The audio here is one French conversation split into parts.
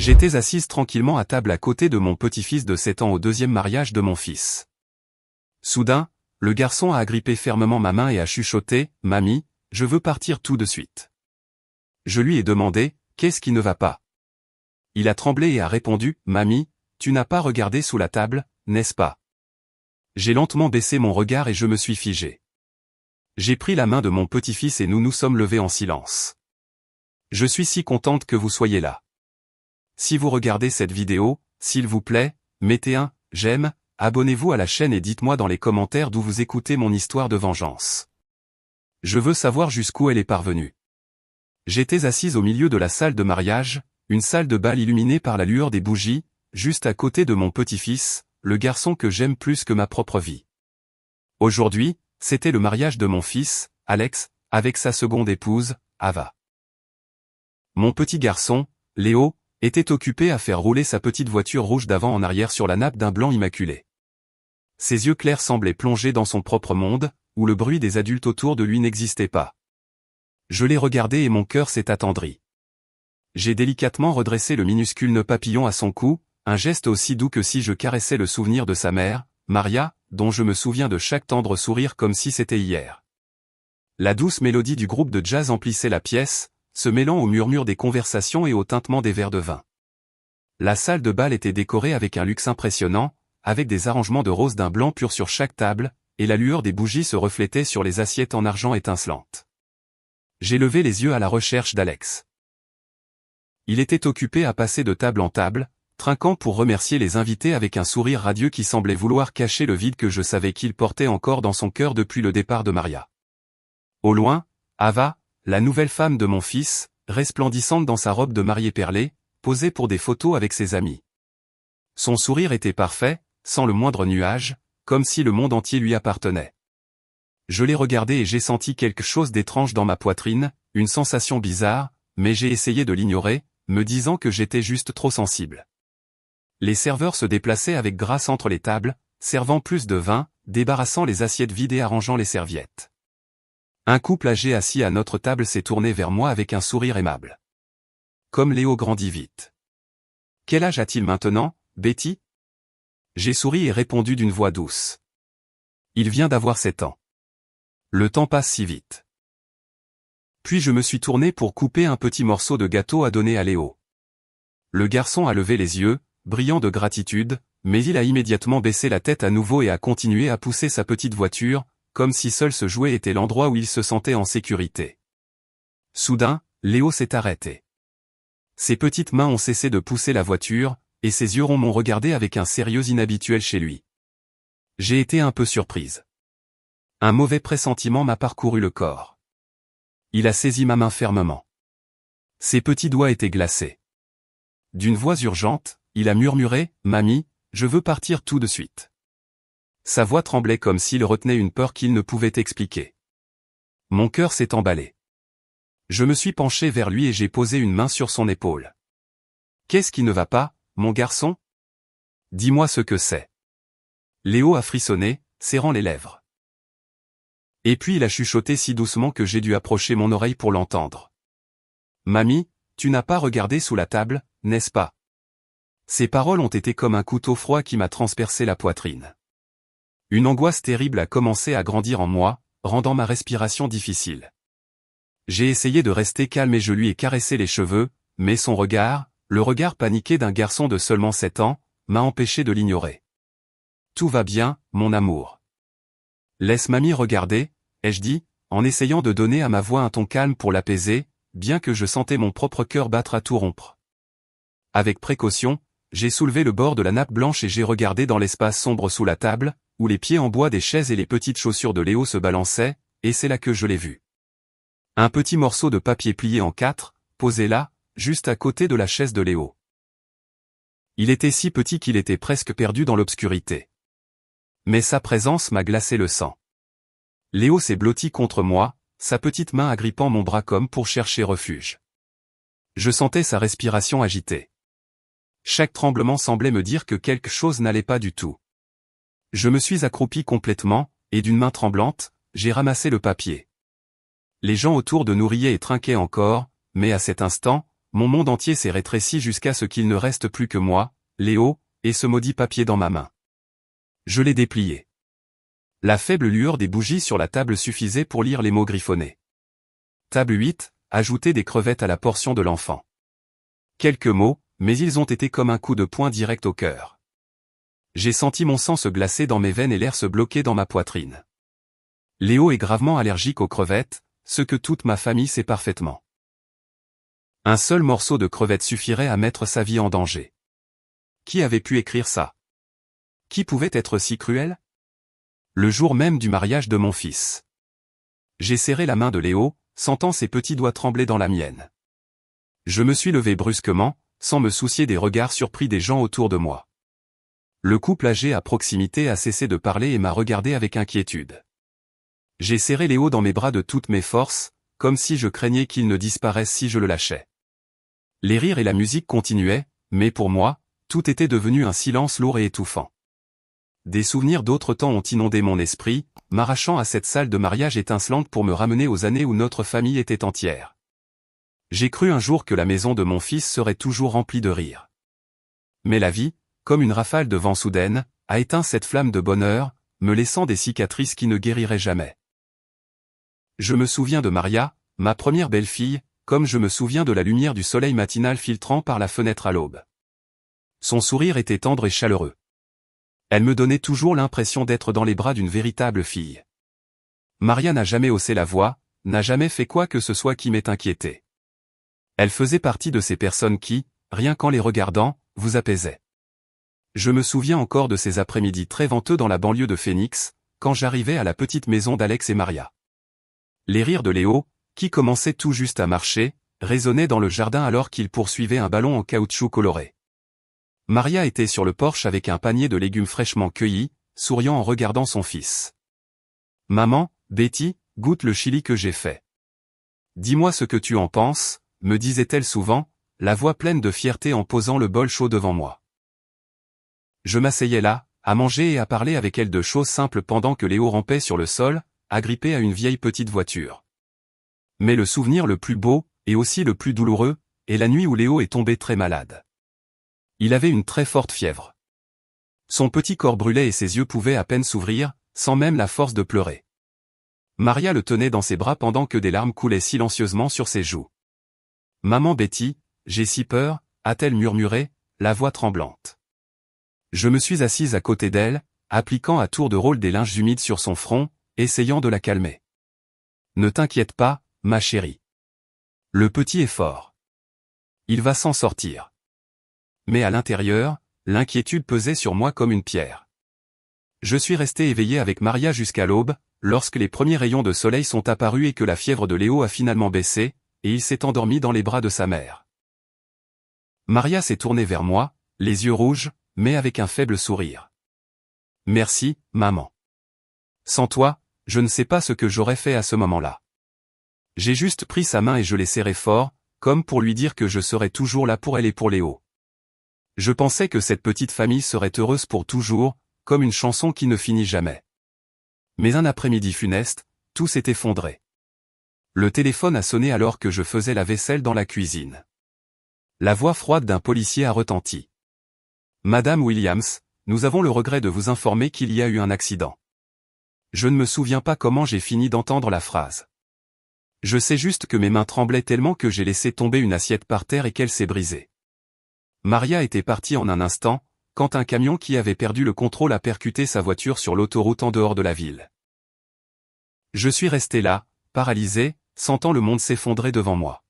J'étais assise tranquillement à table à côté de mon petit-fils de 7 ans au deuxième mariage de mon fils. Soudain, le garçon a agrippé fermement ma main et a chuchoté « Mamie, je veux partir tout de suite ». Je lui ai demandé « Qu'est-ce qui ne va pas ?» Il a tremblé et a répondu « Mamie, tu n'as pas regardé sous la table, n'est-ce pas ?» J'ai lentement baissé mon regard et je me suis figé. J'ai pris la main de mon petit-fils et nous nous sommes levés en silence. Je suis si contente que vous soyez là. Si vous regardez cette vidéo, s'il vous plaît, mettez un « j'aime », abonnez-vous à la chaîne et dites-moi dans les commentaires d'où vous écoutez mon histoire de vengeance. Je veux savoir jusqu'où elle est parvenue. J'étais assise au milieu de la salle de mariage, une salle de bal illuminée par la lueur des bougies, juste à côté de mon petit-fils, le garçon que j'aime plus que ma propre vie. Aujourd'hui, c'était le mariage de mon fils, Alex, avec sa seconde épouse, Ava. Mon petit garçon, Léo, était occupé à faire rouler sa petite voiture rouge d'avant en arrière sur la nappe d'un blanc immaculé. Ses yeux clairs semblaient plongés dans son propre monde, où le bruit des adultes autour de lui n'existait pas. Je l'ai regardé et mon cœur s'est attendri. J'ai délicatement redressé le minuscule nœud papillon à son cou, un geste aussi doux que si je caressais le souvenir de sa mère, Maria, dont je me souviens de chaque tendre sourire comme si c'était hier. La douce mélodie du groupe de jazz emplissait la pièce, se mêlant au murmure des conversations et au tintement des verres de vin. La salle de bal était décorée avec un luxe impressionnant, avec des arrangements de rose d'un blanc pur sur chaque table, et la lueur des bougies se reflétait sur les assiettes en argent étincelantes. J'ai levé les yeux à la recherche d'Alex. Il était occupé à passer de table en table, trinquant pour remercier les invités avec un sourire radieux qui semblait vouloir cacher le vide que je savais qu'il portait encore dans son cœur depuis le départ de Maria. Au loin, Ava, la nouvelle femme de mon fils, resplendissante dans sa robe de mariée perlée, posait pour des photos avec ses amis. Son sourire était parfait, sans le moindre nuage, comme si le monde entier lui appartenait. Je l'ai regardé et j'ai senti quelque chose d'étrange dans ma poitrine, une sensation bizarre, mais j'ai essayé de l'ignorer, me disant que j'étais juste trop sensible. Les serveurs se déplaçaient avec grâce entre les tables, servant plus de vin, débarrassant les assiettes vides et arrangeant les serviettes. Un couple âgé assis à notre table s'est tourné vers moi avec un sourire aimable. Comme Léo grandit vite. Quel âge a-t-il maintenant, Betty? J'ai souri et répondu d'une voix douce. Il vient d'avoir 7 ans. Le temps passe si vite. Puis je me suis tourné pour couper un petit morceau de gâteau à donner à Léo. Le garçon a levé les yeux, brillant de gratitude, mais il a immédiatement baissé la tête à nouveau et a continué à pousser sa petite voiture, comme si seul ce jouet était l'endroit où il se sentait en sécurité. Soudain, Léo s'est arrêté. Ses petites mains ont cessé de pousser la voiture, et ses yeux ronds m'ont regardé avec un sérieux inhabituel chez lui. J'ai été un peu surprise. Un mauvais pressentiment m'a parcouru le corps. Il a saisi ma main fermement. Ses petits doigts étaient glacés. D'une voix urgente, il a murmuré « Mamie, je veux partir tout de suite ». Sa voix tremblait comme s'il retenait une peur qu'il ne pouvait expliquer. Mon cœur s'est emballé. Je me suis penché vers lui et j'ai posé une main sur son épaule. « Qu'est-ce qui ne va pas, mon garçon? Dis-moi ce que c'est. » Léo a frissonné, serrant les lèvres. Et puis il a chuchoté si doucement que j'ai dû approcher mon oreille pour l'entendre. « Mamie, tu n'as pas regardé sous la table, n'est-ce pas ?» Ces paroles ont été comme un couteau froid qui m'a transpercé la poitrine. Une angoisse terrible a commencé à grandir en moi, rendant ma respiration difficile. J'ai essayé de rester calme et je lui ai caressé les cheveux, mais son regard, le regard paniqué d'un garçon de seulement 7 ans, m'a empêché de l'ignorer. « Tout va bien, mon amour. Laisse mamie regarder, ai-je dit, en essayant de donner à ma voix un ton calme pour l'apaiser, bien que je sentais mon propre cœur battre à tout rompre. Avec précaution, j'ai soulevé le bord de la nappe blanche et j'ai regardé dans l'espace sombre sous la table, où les pieds en bois des chaises et les petites chaussures de Léo se balançaient, et c'est là que je l'ai vu. Un petit morceau de papier plié en 4, posé là, juste à côté de la chaise de Léo. Il était si petit qu'il était presque perdu dans l'obscurité. Mais sa présence m'a glacé le sang. Léo s'est blotti contre moi, sa petite main agrippant mon bras comme pour chercher refuge. Je sentais sa respiration agitée. Chaque tremblement semblait me dire que quelque chose n'allait pas du tout. Je me suis accroupi complètement, et d'une main tremblante, j'ai ramassé le papier. Les gens autour de nous riaient et trinquaient encore, mais à cet instant, mon monde entier s'est rétréci jusqu'à ce qu'il ne reste plus que moi, Léo, et ce maudit papier dans ma main. Je l'ai déplié. La faible lueur des bougies sur la table suffisait pour lire les mots griffonnés. Table 8, ajouter des crevettes à la portion de l'enfant. Quelques mots, mais ils ont été comme un coup de poing direct au cœur. J'ai senti mon sang se glacer dans mes veines et l'air se bloquer dans ma poitrine. Léo est gravement allergique aux crevettes, ce que toute ma famille sait parfaitement. Un seul morceau de crevette suffirait à mettre sa vie en danger. Qui avait pu écrire ça? Qui pouvait être si cruel? Le jour même du mariage de mon fils. J'ai serré la main de Léo, sentant ses petits doigts trembler dans la mienne. Je me suis levé brusquement, sans me soucier des regards surpris des gens autour de moi. Le couple âgé à proximité a cessé de parler et m'a regardé avec inquiétude. J'ai serré Léo dans mes bras de toutes mes forces, comme si je craignais qu'il ne disparaisse si je le lâchais. Les rires et la musique continuaient, mais pour moi, tout était devenu un silence lourd et étouffant. Des souvenirs d'autres temps ont inondé mon esprit, m'arrachant à cette salle de mariage étincelante pour me ramener aux années où notre famille était entière. J'ai cru un jour que la maison de mon fils serait toujours remplie de rires. Mais la vie, comme une rafale de vent soudaine, a éteint cette flamme de bonheur, me laissant des cicatrices qui ne guériraient jamais. Je me souviens de Maria, ma première belle-fille, comme je me souviens de la lumière du soleil matinal filtrant par la fenêtre à l'aube. Son sourire était tendre et chaleureux. Elle me donnait toujours l'impression d'être dans les bras d'une véritable fille. Maria n'a jamais haussé la voix, n'a jamais fait quoi que ce soit qui m'ait inquiété. Elle faisait partie de ces personnes qui, rien qu'en les regardant, vous apaisaient. Je me souviens encore de ces après-midi très venteux dans la banlieue de Phoenix, quand j'arrivais à la petite maison d'Alex et Maria. Les rires de Léo, qui commençait tout juste à marcher, résonnaient dans le jardin alors qu'il poursuivait un ballon en caoutchouc coloré. Maria était sur le porche avec un panier de légumes fraîchement cueillis, souriant en regardant son fils. « Maman, Betty, goûte le chili que j'ai fait. Dis-moi ce que tu en penses », me disait-elle souvent, la voix pleine de fierté en posant le bol chaud devant moi. Je m'asseyais là, à manger et à parler avec elle de choses simples pendant que Léo rampait sur le sol, agrippé à une vieille petite voiture. Mais le souvenir le plus beau, et aussi le plus douloureux, est la nuit où Léo est tombé très malade. Il avait une très forte fièvre. Son petit corps brûlait et ses yeux pouvaient à peine s'ouvrir, sans même la force de pleurer. Maria le tenait dans ses bras pendant que des larmes coulaient silencieusement sur ses joues. « Maman Betty, j'ai si peur », a-t-elle murmuré, la voix tremblante. Je me suis assise à côté d'elle, appliquant à tour de rôle des linges humides sur son front, essayant de la calmer. « Ne t'inquiète pas, ma chérie. Le petit est fort. Il va s'en sortir. » Mais à l'intérieur, l'inquiétude pesait sur moi comme une pierre. Je suis resté éveillé avec Maria jusqu'à l'aube, lorsque les premiers rayons de soleil sont apparus et que la fièvre de Léo a finalement baissé, et il s'est endormi dans les bras de sa mère. Maria s'est tournée vers moi, les yeux rouges, mais avec un faible sourire. « Merci, maman. Sans toi, je ne sais pas ce que j'aurais fait à ce moment-là. » J'ai juste pris sa main et je l'ai serrée fort, comme pour lui dire que je serais toujours là pour elle et pour Léo. Je pensais que cette petite famille serait heureuse pour toujours, comme une chanson qui ne finit jamais. Mais un après-midi funeste, tout s'est effondré. Le téléphone a sonné alors que je faisais la vaisselle dans la cuisine. La voix froide d'un policier a retenti. « Madame Williams, nous avons le regret de vous informer qu'il y a eu un accident. » Je ne me souviens pas comment j'ai fini d'entendre la phrase. Je sais juste que mes mains tremblaient tellement que j'ai laissé tomber une assiette par terre et qu'elle s'est brisée. Maria était partie en un instant, quand un camion qui avait perdu le contrôle a percuté sa voiture sur l'autoroute en dehors de la ville. Je suis resté là, paralysé, sentant le monde s'effondrer devant moi.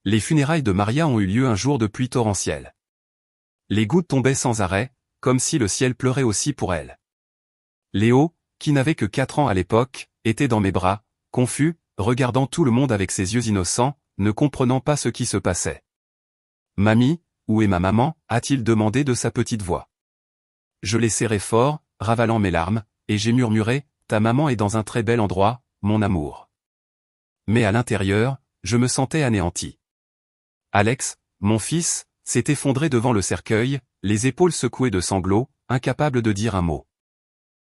Les funérailles de Maria ont eu lieu un jour de pluie torrentielle. Les gouttes tombaient sans arrêt, comme si le ciel pleurait aussi pour elle. Léo, qui n'avait que 4 ans à l'époque, était dans mes bras, confus, regardant tout le monde avec ses yeux innocents, ne comprenant pas ce qui se passait. « Mamie, où est ma maman ?» a-t-il demandé de sa petite voix. Je l'ai serré fort, ravalant mes larmes, et j'ai murmuré « Ta maman est dans un très bel endroit, mon amour. » Mais à l'intérieur, je me sentais anéanti. Alex, mon fils, s'est effondré devant le cercueil, les épaules secouées de sanglots, incapable de dire un mot.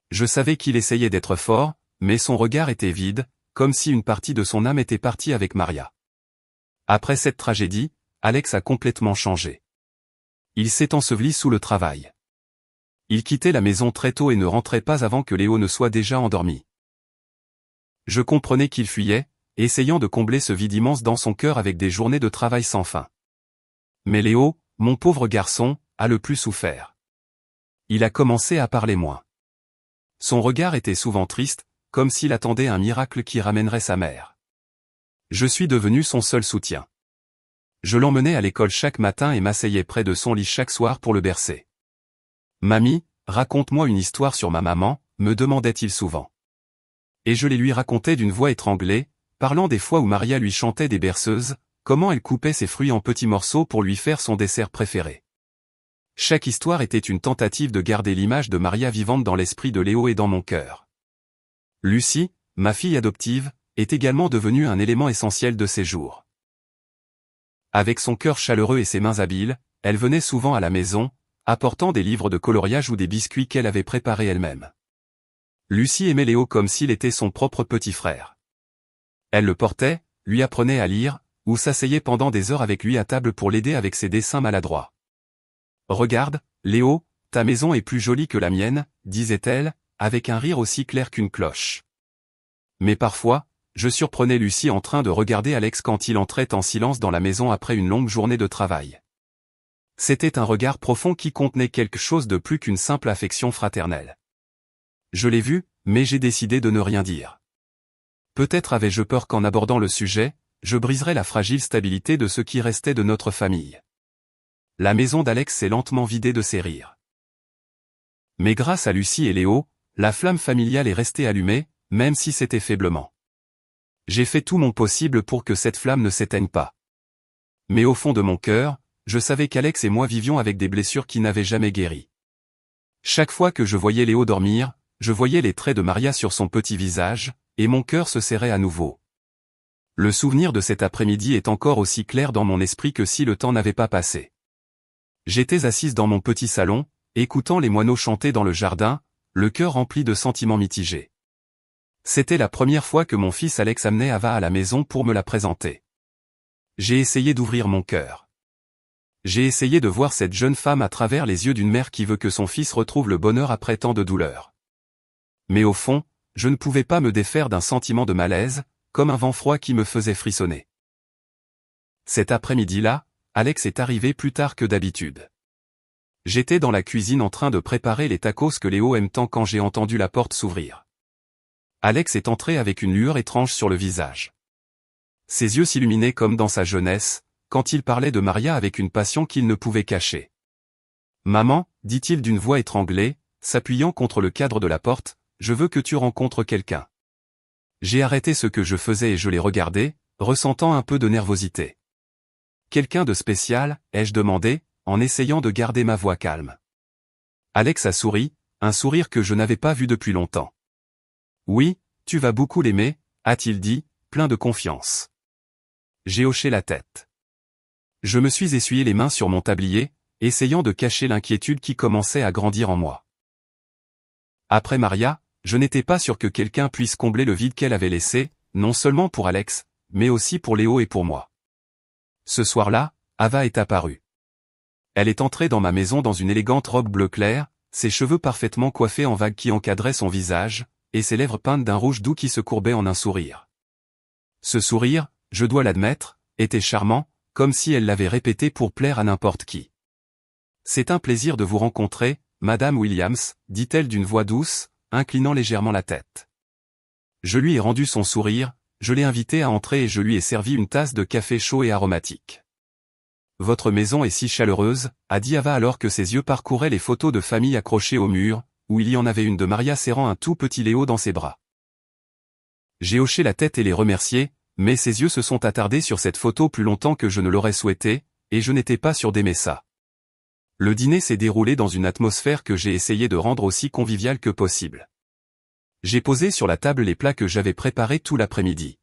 Je savais qu'il essayait d'être fort, mais son regard était vide, comme si une partie de son âme était partie avec Maria. Après cette tragédie, Alex a complètement changé. Il s'est enseveli sous le travail. Il quittait la maison très tôt et ne rentrait pas avant que Léo ne soit déjà endormi. Je comprenais qu'il fuyait, essayant de combler ce vide immense dans son cœur avec des journées de travail sans fin. Mais Léo, mon pauvre garçon, a le plus souffert. Il a commencé à parler moins. Son regard était souvent triste, comme s'il attendait un miracle qui ramènerait sa mère. Je suis devenu son seul soutien. Je l'emmenais à l'école chaque matin et m'asseyais près de son lit chaque soir pour le bercer. « Mamie, raconte-moi une histoire sur ma maman », me demandait-il souvent. Et je les lui racontais d'une voix étranglée, parlant des fois où Maria lui chantait des berceuses, comment elle coupait ses fruits en petits morceaux pour lui faire son dessert préféré. Chaque histoire était une tentative de garder l'image de Maria vivante dans l'esprit de Léo et dans mon cœur. Lucie, ma fille adoptive, est également devenue un élément essentiel de ses jours. Avec son cœur chaleureux et ses mains habiles, elle venait souvent à la maison, apportant des livres de coloriage ou des biscuits qu'elle avait préparés elle-même. Lucie aimait Léo comme s'il était son propre petit frère. Elle le portait, lui apprenait à lire, ou s'asseyait pendant des heures avec lui à table pour l'aider avec ses dessins maladroits. « Regarde, Léo, ta maison est plus jolie que la mienne », disait-elle, avec un rire aussi clair qu'une cloche. Mais parfois, je surprenais Lucie en train de regarder Alex quand il entrait en silence dans la maison après une longue journée de travail. C'était un regard profond qui contenait quelque chose de plus qu'une simple affection fraternelle. Je l'ai vu, mais j'ai décidé de ne rien dire. Peut-être avais-je peur qu'en abordant le sujet, je briserais la fragile stabilité de ce qui restait de notre famille. La maison d'Alex s'est lentement vidée de ses rires. Mais grâce à Lucie et Léo, la flamme familiale est restée allumée, même si c'était faiblement. J'ai fait tout mon possible pour que cette flamme ne s'éteigne pas. Mais au fond de mon cœur, je savais qu'Alex et moi vivions avec des blessures qui n'avaient jamais guéri. Chaque fois que je voyais Léo dormir, je voyais les traits de Maria sur son petit visage, et mon cœur se serrait à nouveau. Le souvenir de cet après-midi est encore aussi clair dans mon esprit que si le temps n'avait pas passé. J'étais assise dans mon petit salon, écoutant les moineaux chanter dans le jardin, le cœur rempli de sentiments mitigés. C'était la première fois que mon fils Alex amenait Ava à la maison pour me la présenter. J'ai essayé d'ouvrir mon cœur. J'ai essayé de voir cette jeune femme à travers les yeux d'une mère qui veut que son fils retrouve le bonheur après tant de douleur. Mais au fond, je ne pouvais pas me défaire d'un sentiment de malaise, comme un vent froid qui me faisait frissonner. Cet après-midi-là, Alex est arrivé plus tard que d'habitude. J'étais dans la cuisine en train de préparer les tacos que Léo aime tant quand j'ai entendu la porte s'ouvrir. Alex est entré avec une lueur étrange sur le visage. Ses yeux s'illuminaient comme dans sa jeunesse, quand il parlait de Maria avec une passion qu'il ne pouvait cacher. « Maman, dit-il d'une voix étranglée, s'appuyant contre le cadre de la porte, je veux que tu rencontres quelqu'un. » J'ai arrêté ce que je faisais et je l'ai regardé, ressentant un peu de nervosité. « Quelqu'un de spécial ?» ai-je demandé, en essayant de garder ma voix calme. Alex a souri, un sourire que je n'avais pas vu depuis longtemps. « Oui, tu vas beaucoup l'aimer, » a-t-il dit, plein de confiance. J'ai hoché la tête. Je me suis essuyé les mains sur mon tablier, essayant de cacher l'inquiétude qui commençait à grandir en moi. Après Maria, je n'étais pas sûr que quelqu'un puisse combler le vide qu'elle avait laissé, non seulement pour Alex, mais aussi pour Léo et pour moi. Ce soir-là, Ava est apparue. Elle est entrée dans ma maison dans une élégante robe bleu clair, ses cheveux parfaitement coiffés en vagues qui encadraient son visage, et ses lèvres peintes d'un rouge doux qui se courbaient en un sourire. Ce sourire, je dois l'admettre, était charmant, comme si elle l'avait répété pour plaire à n'importe qui. « C'est un plaisir de vous rencontrer, Madame Williams, » dit-elle d'une voix douce, inclinant légèrement la tête. Je lui ai rendu son sourire, je l'ai invité à entrer et je lui ai servi une tasse de café chaud et aromatique. « Votre maison est si chaleureuse, » a dit Ava alors que ses yeux parcouraient les photos de famille accrochées au mur, où il y en avait une de Maria serrant un tout petit Léo dans ses bras. J'ai hoché la tête et les remercié, mais ses yeux se sont attardés sur cette photo plus longtemps que je ne l'aurais souhaité, et je n'étais pas sûr d'aimer ça. Le dîner s'est déroulé dans une atmosphère que j'ai essayé de rendre aussi conviviale que possible. J'ai posé sur la table les plats que j'avais préparés tout l'après-midi.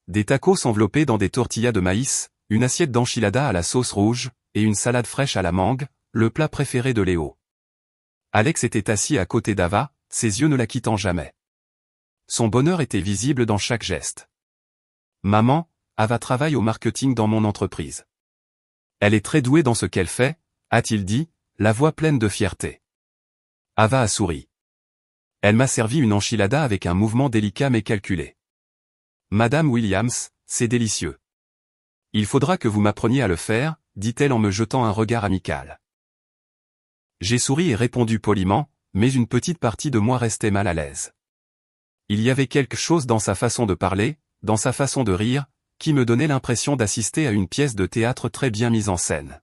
Des tacos enveloppés dans des tortillas de maïs, une assiette d'enchilada à la sauce rouge, et une salade fraîche à la mangue, le plat préféré de Léo. Alex était assis à côté d'Ava, ses yeux ne la quittant jamais. Son bonheur était visible dans chaque geste. « Maman, Ava travaille au marketing dans mon entreprise. Elle est très douée dans ce qu'elle fait, a-t-il dit, la voix pleine de fierté. Ava a souri. Elle m'a servi une enchilada avec un mouvement délicat mais calculé. Madame Williams, c'est délicieux. Il faudra que vous m'appreniez à le faire, dit-elle en me jetant un regard amical. J'ai souri et répondu poliment, mais une petite partie de moi restait mal à l'aise. Il y avait quelque chose dans sa façon de parler, dans sa façon de rire, qui me donnait l'impression d'assister à une pièce de théâtre très bien mise en scène.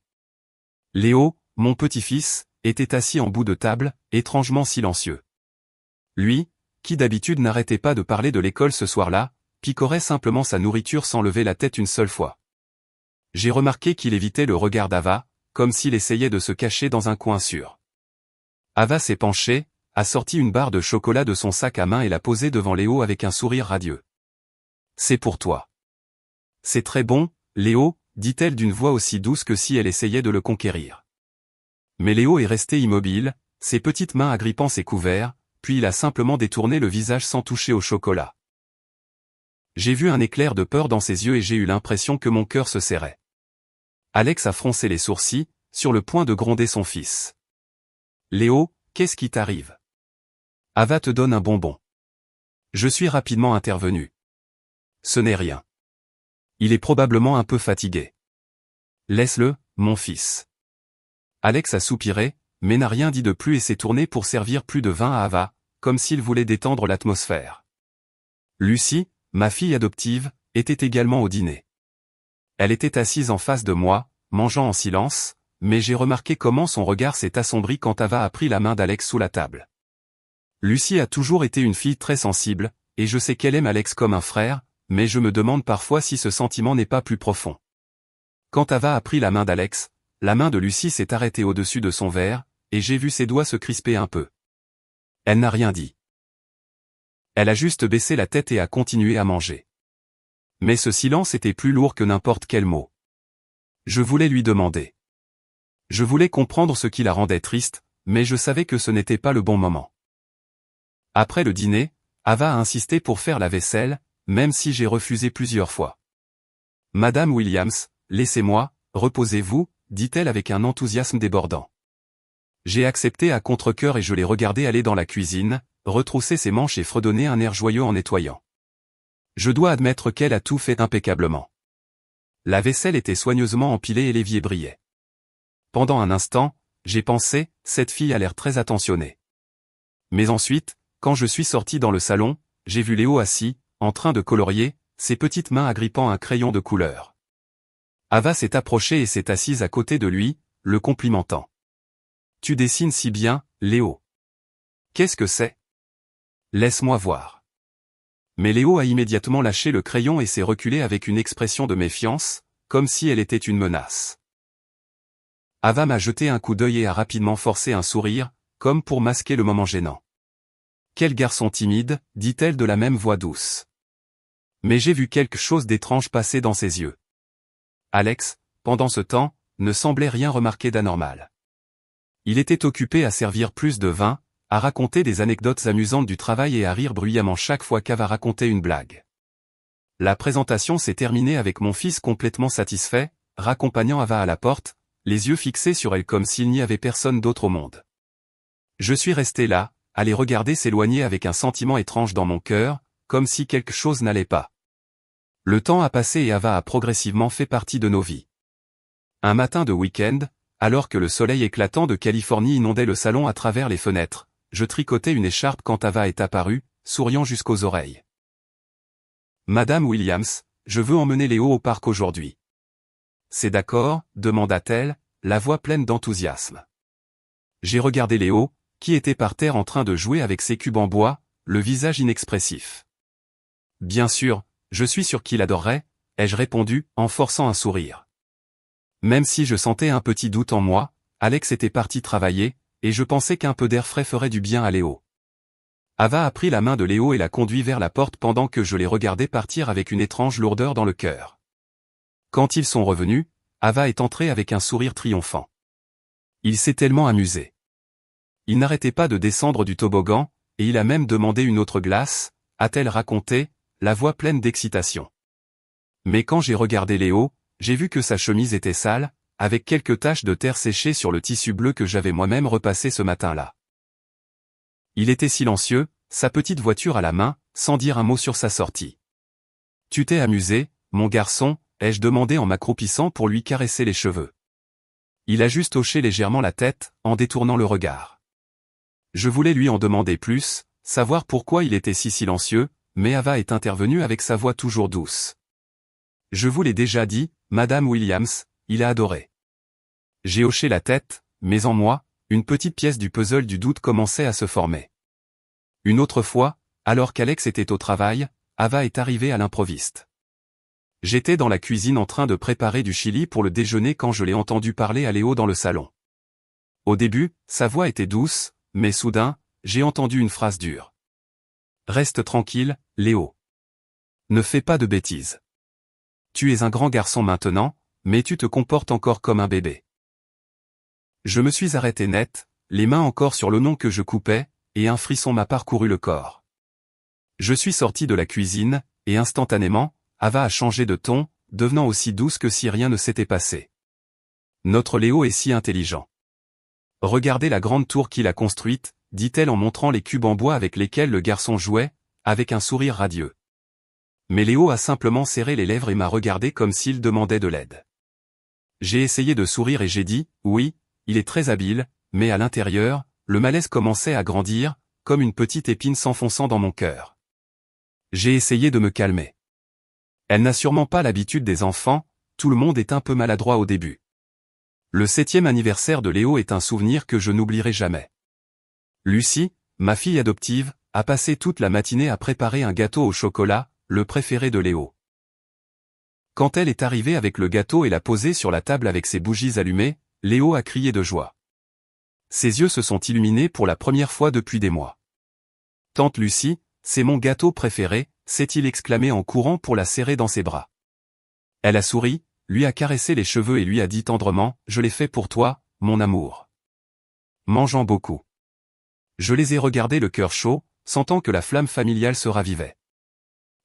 Léo, mon petit-fils, était assis en bout de table, étrangement silencieux. Lui, qui d'habitude n'arrêtait pas de parler de l'école ce soir-là, picorait simplement sa nourriture sans lever la tête une seule fois. J'ai remarqué qu'il évitait le regard d'Ava, comme s'il essayait de se cacher dans un coin sûr. Ava s'est penchée, a sorti une barre de chocolat de son sac à main et l'a posée devant Léo avec un sourire radieux. « C'est pour toi. »« C'est très bon, Léo, » dit-elle d'une voix aussi douce que si elle essayait de le conquérir. Mais Léo est resté immobile, ses petites mains agrippant ses couverts, puis il a simplement détourné le visage sans toucher au chocolat. J'ai vu un éclair de peur dans ses yeux et j'ai eu l'impression que mon cœur se serrait. Alex a froncé les sourcils, sur le point de gronder son fils. « Léo, qu'est-ce qui t'arrive ? Ava te donne un bonbon. » Je suis rapidement intervenu. « Ce n'est rien. Il est probablement un peu fatigué. Laisse-le, mon fils. » Alex a soupiré, mais n'a rien dit de plus et s'est tourné pour servir plus de vin à Ava, comme s'il voulait détendre l'atmosphère. Lucie, ma fille adoptive, était également au dîner. Elle était assise en face de moi, mangeant en silence, mais j'ai remarqué comment son regard s'est assombri quand Ava a pris la main d'Alex sous la table. Lucie a toujours été une fille très sensible, et je sais qu'elle aime Alex comme un frère, mais je me demande parfois si ce sentiment n'est pas plus profond. Quand Ava a pris la main d'Alex, la main de Lucie s'est arrêtée au-dessus de son verre, et j'ai vu ses doigts se crisper un peu. Elle n'a rien dit. Elle a juste baissé la tête et a continué à manger. Mais ce silence était plus lourd que n'importe quel mot. Je voulais lui demander. Je voulais comprendre ce qui la rendait triste, mais je savais que ce n'était pas le bon moment. Après le dîner, Ava a insisté pour faire la vaisselle, même si j'ai refusé plusieurs fois. « Madame Williams, laissez-moi, reposez-vous », dit-elle avec un enthousiasme débordant. J'ai accepté à contre-cœur et je l'ai regardée aller dans la cuisine, retrousser ses manches et fredonner un air joyeux en nettoyant. Je dois admettre qu'elle a tout fait impeccablement. La vaisselle était soigneusement empilée et l'évier brillait. Pendant un instant, j'ai pensé, cette fille a l'air très attentionnée. Mais ensuite, quand je suis sorti dans le salon, j'ai vu Léo assis, en train de colorier, ses petites mains agrippant un crayon de couleur. Ava s'est approchée et s'est assise à côté de lui, le complimentant. « Tu dessines si bien, Léo. »« Qu'est-ce que c'est ? » ?»« Laisse-moi voir. » Mais Léo a immédiatement lâché le crayon et s'est reculé avec une expression de méfiance, comme si elle était une menace. Ava m'a jeté un coup d'œil et a rapidement forcé un sourire, comme pour masquer le moment gênant. « Quel garçon timide, » dit-elle de la même voix douce. Mais j'ai vu quelque chose d'étrange passer dans ses yeux. Alex, pendant ce temps, ne semblait rien remarquer d'anormal. Il était occupé à servir plus de vin, à raconter des anecdotes amusantes du travail et à rire bruyamment chaque fois qu'Ava racontait une blague. La présentation s'est terminée avec mon fils complètement satisfait, raccompagnant Ava à la porte, les yeux fixés sur elle comme s'il n'y avait personne d'autre au monde. Je suis resté là, à les regarder s'éloigner avec un sentiment étrange dans mon cœur, comme si quelque chose n'allait pas. Le temps a passé et Ava a progressivement fait partie de nos vies. Un matin de week-end, alors que le soleil éclatant de Californie inondait le salon à travers les fenêtres, je tricotais une écharpe quand Ava est apparue, souriant jusqu'aux oreilles. « Madame Williams, je veux emmener Léo au parc aujourd'hui. »« C'est d'accord ?» demanda-t-elle, la voix pleine d'enthousiasme. J'ai regardé Léo, qui était par terre en train de jouer avec ses cubes en bois, le visage inexpressif. « Bien sûr, je suis sûr qu'il adorerait, » ai-je répondu, en forçant un sourire. Même si je sentais un petit doute en moi, Alex était parti travailler, et je pensais qu'un peu d'air frais ferait du bien à Léo. Ava a pris la main de Léo et l'a conduit vers la porte pendant que je les regardais partir avec une étrange lourdeur dans le cœur. Quand ils sont revenus, Ava est entrée avec un sourire triomphant. Il s'est tellement amusé. Il n'arrêtait pas de descendre du toboggan, et il a même demandé une autre glace, a-t-elle raconté, la voix pleine d'excitation. Mais quand j'ai regardé Léo, j'ai vu que sa chemise était sale, avec quelques taches de terre séchée sur le tissu bleu que j'avais moi-même repassé ce matin-là. Il était silencieux, sa petite voiture à la main, sans dire un mot sur sa sortie. « Tu t'es amusé, mon garçon ?» ai-je demandé en m'accroupissant pour lui caresser les cheveux. Il a juste hoché légèrement la tête, en détournant le regard. Je voulais lui en demander plus, savoir pourquoi il était si silencieux, mais Ava est intervenue avec sa voix toujours douce. « Je vous l'ai déjà dit, Madame Williams, il a adoré. » J'ai hoché la tête, mais en moi, une petite pièce du puzzle du doute commençait à se former. Une autre fois, alors qu'Alex était au travail, Ava est arrivée à l'improviste. J'étais dans la cuisine en train de préparer du chili pour le déjeuner quand je l'ai entendu parler à Léo dans le salon. Au début, sa voix était douce, mais soudain, j'ai entendu une phrase dure. « Reste tranquille, Léo. Ne fais pas de bêtises. Tu es un grand garçon maintenant, mais tu te comportes encore comme un bébé. » Je me suis arrêté net, les mains encore sur l'oignon que je coupais, et un frisson m'a parcouru le corps. Je suis sorti de la cuisine, et instantanément, Ava a changé de ton, devenant aussi douce que si rien ne s'était passé. Notre Léo est si intelligent. Regardez la grande tour qu'il a construite, dit-elle en montrant les cubes en bois avec lesquels le garçon jouait, avec un sourire radieux. Mais Léo a simplement serré les lèvres et m'a regardé comme s'il demandait de l'aide. J'ai essayé de sourire et j'ai dit, oui, il est très habile, mais à l'intérieur, le malaise commençait à grandir, comme une petite épine s'enfonçant dans mon cœur. J'ai essayé de me calmer. Elle n'a sûrement pas l'habitude des enfants, tout le monde est un peu maladroit au début. Le 7e anniversaire de Léo est un souvenir que je n'oublierai jamais. Lucie, ma fille adoptive, a passé toute la matinée à préparer un gâteau au chocolat, le préféré de Léo. Quand elle est arrivée avec le gâteau et l'a posé sur la table avec ses bougies allumées, Léo a crié de joie. Ses yeux se sont illuminés pour la première fois depuis des mois. « Tante Lucie, c'est mon gâteau préféré », s'est-il exclamé en courant pour la serrer dans ses bras. Elle a souri, lui a caressé les cheveux et lui a dit tendrement, « Je l'ai fait pour toi, mon amour. » Mangeant beaucoup. Je les ai regardés le cœur chaud, sentant que la flamme familiale se ravivait.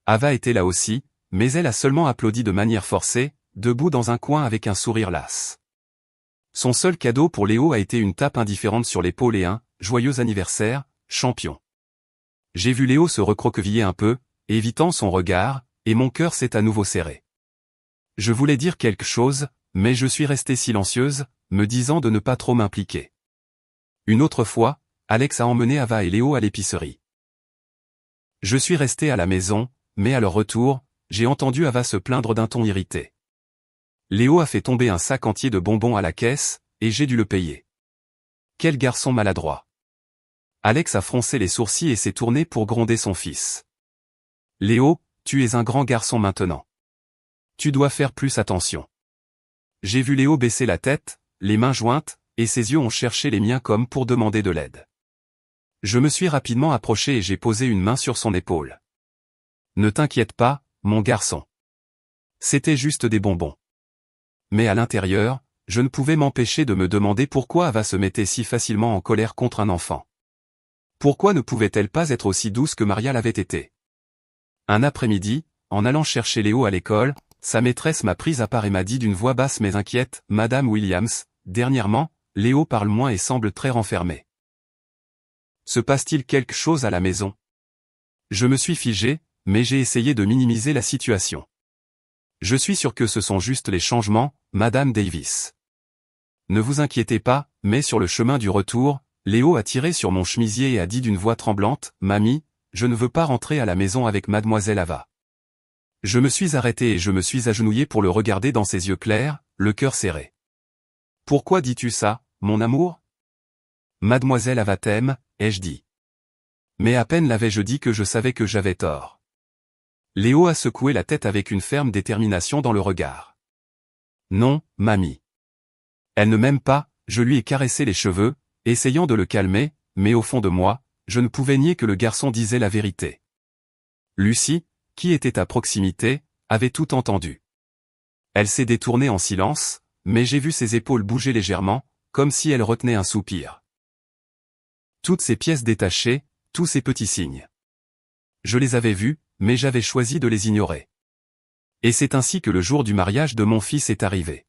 Ava était là aussi, mais elle a seulement applaudi de manière forcée, debout dans un coin avec un sourire las. Son seul cadeau pour Léo a été une tape indifférente sur l'épaule et un « Joyeux anniversaire, champion ». J'ai vu Léo se recroqueviller un peu, évitant son regard, et mon cœur s'est à nouveau serré. Je voulais dire quelque chose, mais je suis restée silencieuse, me disant de ne pas trop m'impliquer. Une autre fois, Alex a emmené Ava et Léo à l'épicerie. Je suis resté à la maison, mais à leur retour, j'ai entendu Ava se plaindre d'un ton irrité. Léo a fait tomber un sac entier de bonbons à la caisse, et j'ai dû le payer. Quel garçon maladroit. Alex a froncé les sourcils et s'est tourné pour gronder son fils. Léo, tu es un grand garçon maintenant. Tu dois faire plus attention. J'ai vu Léo baisser la tête, les mains jointes, et ses yeux ont cherché les miens comme pour demander de l'aide. Je me suis rapidement approché et j'ai posé une main sur son épaule. Ne t'inquiète pas, mon garçon. C'était juste des bonbons. Mais à l'intérieur, je ne pouvais m'empêcher de me demander pourquoi Ava se mettait si facilement en colère contre un enfant. Pourquoi ne pouvait-elle pas être aussi douce que Maria l'avait été? Un après-midi, en allant chercher Léo à l'école, sa maîtresse m'a prise à part et m'a dit d'une voix basse mais inquiète, « Madame Williams, dernièrement, Léo parle moins et semble très renfermé. Se passe-t-il quelque chose à la maison ?» Je me suis figé, mais j'ai essayé de minimiser la situation. Je suis sûr que ce sont juste les changements, Madame Davis. Ne vous inquiétez pas, mais sur le chemin du retour, Léo a tiré sur mon chemisier et a dit d'une voix tremblante, « Mamie, je ne veux pas rentrer à la maison avec Mademoiselle Ava. » Je me suis arrêté et je me suis agenouillé pour le regarder dans ses yeux clairs, le cœur serré. « Pourquoi dis-tu ça, mon amour ? » Mademoiselle Ava t'aime, ai-je dit. Mais à peine l'avais-je dit que je savais que j'avais tort. Léo a secoué la tête avec une ferme détermination dans le regard. « Non, mamie. Elle ne m'aime pas », je lui ai caressé les cheveux, essayant de le calmer, mais au fond de moi, je ne pouvais nier que le garçon disait la vérité. Lucie, qui était à proximité, avait tout entendu. Elle s'est détournée en silence, mais j'ai vu ses épaules bouger légèrement, comme si elle retenait un soupir. Toutes ces pièces détachées, tous ces petits signes. Je les avais vus, mais j'avais choisi de les ignorer. Et c'est ainsi que le jour du mariage de mon fils est arrivé.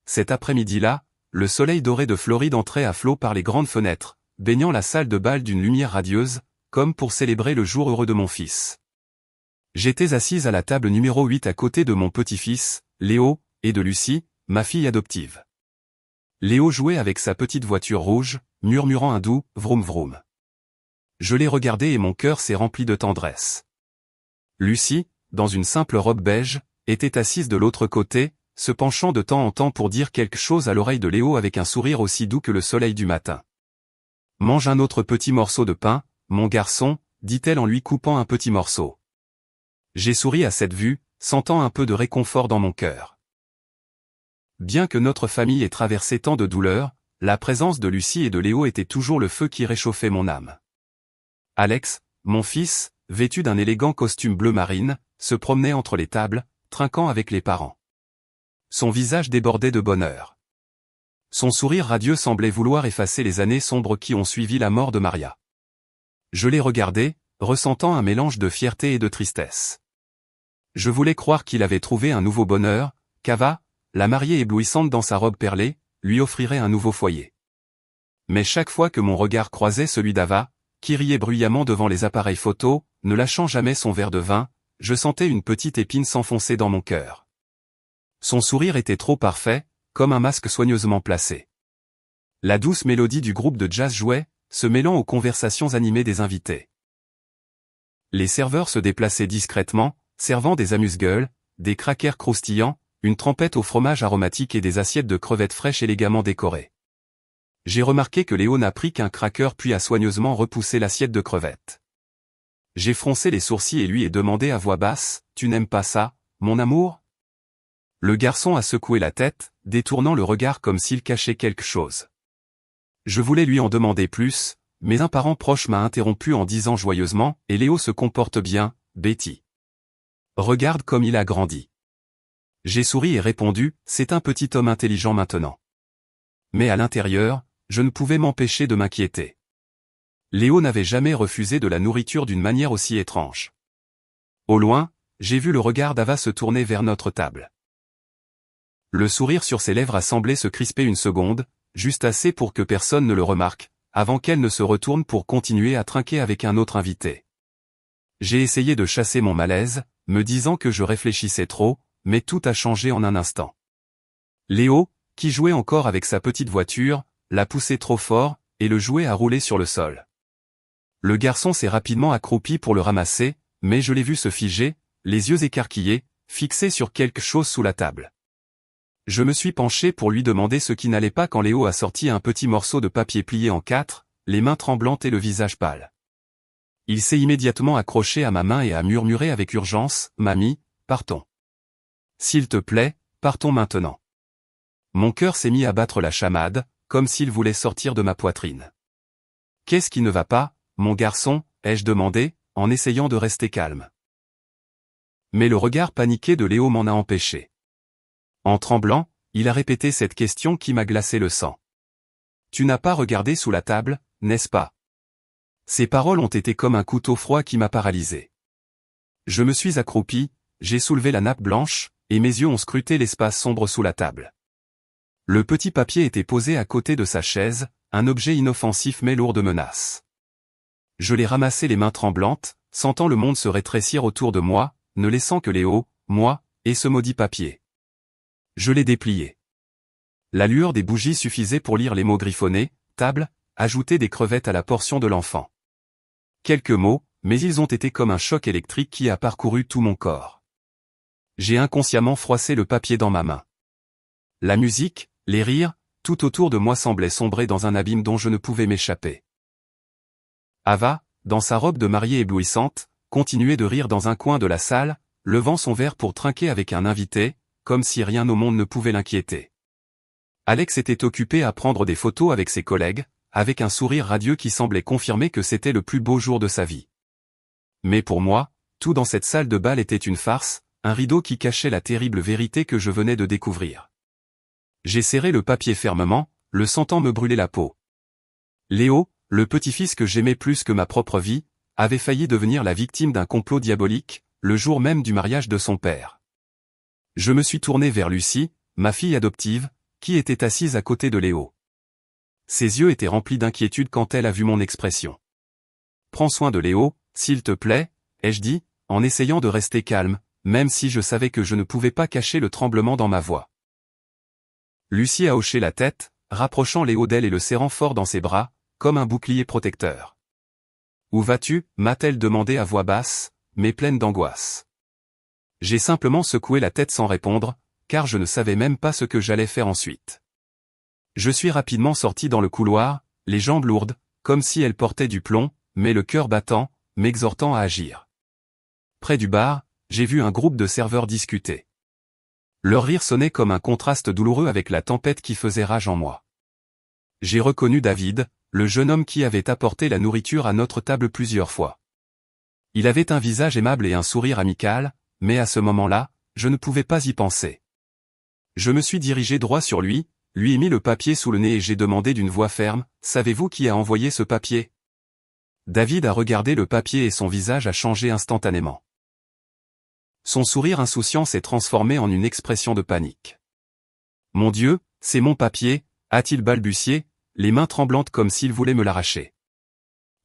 cet après-midi-là, le soleil doré de Floride entrait à flot par les grandes fenêtres, baignant la salle de bal d'une lumière radieuse, comme pour célébrer le jour heureux de mon fils. J'étais assise à la table numéro 8 à côté de mon petit-fils, Léo, et de Lucie, ma fille adoptive. Léo jouait avec sa petite voiture rouge, murmurant un doux « vroom vroom ». Je l'ai regardé et mon cœur s'est rempli de tendresse. Lucie, dans une simple robe beige, était assise de l'autre côté, se penchant de temps en temps pour dire quelque chose à l'oreille de Léo avec un sourire aussi doux que le soleil du matin. « Mange un autre petit morceau de pain, mon garçon », dit-elle en lui coupant un petit morceau. J'ai souri à cette vue, sentant un peu de réconfort dans mon cœur. Bien que notre famille ait traversé tant de douleurs, la présence de Lucie et de Léo était toujours le feu qui réchauffait mon âme. Alex, mon fils, vêtu d'un élégant costume bleu marine, se promenait entre les tables, trinquant avec les parents. Son visage débordait de bonheur. Son sourire radieux semblait vouloir effacer les années sombres qui ont suivi la mort de Maria. Je l'ai regardé, ressentant un mélange de fierté et de tristesse. Je voulais croire qu'il avait trouvé un nouveau bonheur, qu'Ava, la mariée éblouissante dans sa robe perlée, lui offrirait un nouveau foyer. Mais chaque fois que mon regard croisait celui d'Ava, qui riait bruyamment devant les appareils photo, ne lâchant jamais son verre de vin, je sentais une petite épine s'enfoncer dans mon cœur. Son sourire était trop parfait, comme un masque soigneusement placé. La douce mélodie du groupe de jazz jouait, se mêlant aux conversations animées des invités. Les serveurs se déplaçaient discrètement, servant des amuse-gueules, des crackers croustillants, une trempette au fromage aromatique et des assiettes de crevettes fraîches élégamment décorées. J'ai remarqué que Léo n'a pris qu'un cracker puis a soigneusement repoussé l'assiette de crevettes. J'ai froncé les sourcils et lui ai demandé à voix basse, « Tu n'aimes pas ça, mon amour ?» Le garçon a secoué la tête, détournant le regard comme s'il cachait quelque chose. Je voulais lui en demander plus, mais un parent proche m'a interrompu en disant joyeusement « Et Léo se comporte bien, Betty. Regarde comme il a grandi. » J'ai souri et répondu « C'est un petit homme intelligent maintenant. » Mais à l'intérieur, je ne pouvais m'empêcher de m'inquiéter. Léo n'avait jamais refusé de la nourriture d'une manière aussi étrange. Au loin, j'ai vu le regard d'Ava se tourner vers notre table. Le sourire sur ses lèvres a semblé se crisper une seconde, juste assez pour que personne ne le remarque, avant qu'elle ne se retourne pour continuer à trinquer avec un autre invité. J'ai essayé de chasser mon malaise, me disant que je réfléchissais trop, mais tout a changé en un instant. Léo, qui jouait encore avec sa petite voiture, l'a poussé trop fort, et le jouet a roulé sur le sol. Le garçon s'est rapidement accroupi pour le ramasser, mais je l'ai vu se figer, les yeux écarquillés, fixés sur quelque chose sous la table. Je me suis penché pour lui demander ce qui n'allait pas quand Léo a sorti un petit morceau de papier plié en 4, les mains tremblantes et le visage pâle. Il s'est immédiatement accroché à ma main et a murmuré avec urgence, « Mamie, partons. S'il te plaît, partons maintenant. » Mon cœur s'est mis à battre la chamade, comme s'il voulait sortir de ma poitrine. « Qu'est-ce qui ne va pas, mon garçon ?» ai-je demandé, en essayant de rester calme. Mais le regard paniqué de Léo m'en a empêché. En tremblant, il a répété cette question qui m'a glacé le sang. « Tu n'as pas regardé sous la table, n'est-ce pas ?» Ces paroles ont été comme un couteau froid qui m'a paralysé. Je me suis accroupi, j'ai soulevé la nappe blanche, et mes yeux ont scruté l'espace sombre sous la table. Le petit papier était posé à côté de sa chaise, un objet inoffensif mais lourd de menaces. Je l'ai ramassé les mains tremblantes, sentant le monde se rétrécir autour de moi, ne laissant que Léo, moi, et ce maudit papier. Je l'ai déplié. La lueur des bougies suffisait pour lire les mots griffonnés, table, ajouter des crevettes à la portion de l'enfant. Quelques mots, mais ils ont été comme un choc électrique qui a parcouru tout mon corps. J'ai inconsciemment froissé le papier dans ma main. La musique, les rires, tout autour de moi semblait sombrer dans un abîme dont je ne pouvais m'échapper. Ava, dans sa robe de mariée éblouissante, continuait de rire dans un coin de la salle, levant son verre pour trinquer avec un invité, comme si rien au monde ne pouvait l'inquiéter. Alex était occupé à prendre des photos avec ses collègues, avec un sourire radieux qui semblait confirmer que c'était le plus beau jour de sa vie. Mais pour moi, tout dans cette salle de bal était une farce, un rideau qui cachait la terrible vérité que je venais de découvrir. J'ai serré le papier fermement, le sentant me brûler la peau. Léo, le petit-fils que j'aimais plus que ma propre vie, avait failli devenir la victime d'un complot diabolique, le jour même du mariage de son père. Je me suis tourné vers Lucie, ma fille adoptive, qui était assise à côté de Léo. Ses yeux étaient remplis d'inquiétude quand elle a vu mon expression. « Prends soin de Léo, s'il te plaît, » ai-je dit, en essayant de rester calme, même si je savais que je ne pouvais pas cacher le tremblement dans ma voix. Lucie a hoché la tête, rapprochant Léo d'elle et le serrant fort dans ses bras, comme un bouclier protecteur. « Où vas-tu » m'a-t-elle demandé à voix basse, mais pleine d'angoisse. J'ai simplement secoué la tête sans répondre, car je ne savais même pas ce que j'allais faire ensuite. Je suis rapidement sorti dans le couloir, les jambes lourdes, comme si elles portaient du plomb, mais le cœur battant, m'exhortant à agir. Près du bar, j'ai vu un groupe de serveurs discuter. Leur rire sonnait comme un contraste douloureux avec la tempête qui faisait rage en moi. J'ai reconnu David, le jeune homme qui avait apporté la nourriture à notre table plusieurs fois. Il avait un visage aimable et un sourire amical, mais à ce moment-là, je ne pouvais pas y penser. Je me suis dirigé droit sur lui, lui ai mis le papier sous le nez et j'ai demandé d'une voix ferme, « Savez-vous qui a envoyé ce papier ?» David a regardé le papier et son visage a changé instantanément. Son sourire insouciant s'est transformé en une expression de panique. « Mon Dieu, c'est mon papier » a-t-il balbutié, les mains tremblantes comme s'il voulait me l'arracher.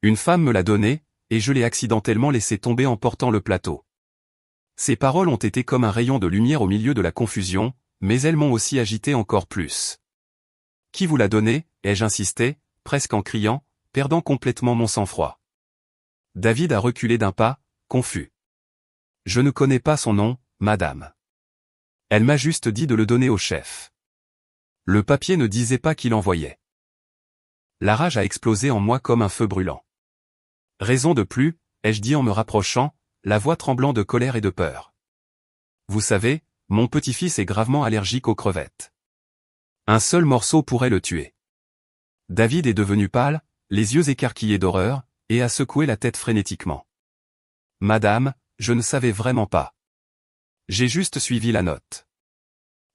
Une femme me l'a donné, et je l'ai accidentellement laissé tomber en portant le plateau. Ces paroles ont été comme un rayon de lumière au milieu de la confusion, mais elles m'ont aussi agité encore plus. « Qui vous l'a donné » ai-je insisté, presque en criant, perdant complètement mon sang-froid. David a reculé d'un pas, confus. « Je ne connais pas son nom, madame. Elle m'a juste dit de le donner au chef. » Le papier ne disait pas qui l'envoyait. La rage a explosé en moi comme un feu brûlant. « Raison de plus, » ai-je dit en me rapprochant, la voix tremblant de colère et de peur. « Vous savez, mon petit-fils est gravement allergique aux crevettes. Un seul morceau pourrait le tuer. » David est devenu pâle, les yeux écarquillés d'horreur, et a secoué la tête frénétiquement. « Madame, je ne savais vraiment pas. J'ai juste suivi la note.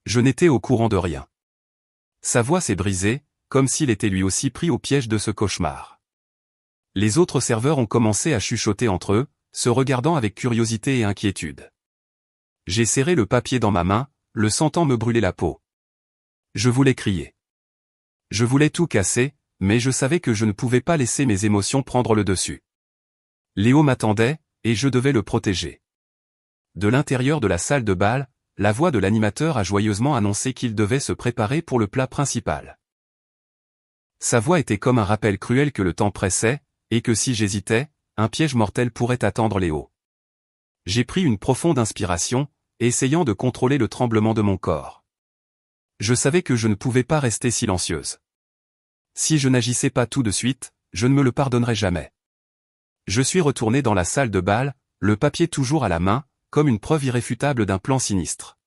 Je n'étais au courant de rien. » Sa voix s'est brisée, comme s'il était lui aussi pris au piège de ce cauchemar. Les autres serveurs ont commencé à chuchoter entre eux, se regardant avec curiosité et inquiétude. J'ai serré le papier dans ma main, le sentant me brûler la peau. Je voulais crier. Je voulais tout casser, mais je savais que je ne pouvais pas laisser mes émotions prendre le dessus. Léo m'attendait, et je devais le protéger. De l'intérieur de la salle de bal, la voix de l'animateur a joyeusement annoncé qu'il devait se préparer pour le plat principal. Sa voix était comme un rappel cruel que le temps pressait, et que si j'hésitais, un piège mortel pourrait attendre Léo. J'ai pris une profonde inspiration, essayant de contrôler le tremblement de mon corps. Je savais que je ne pouvais pas rester silencieuse. Si je n'agissais pas tout de suite, je ne me le pardonnerais jamais. Je suis retourné dans la salle de bal, le papier toujours à la main, comme une preuve irréfutable d'un plan sinistre.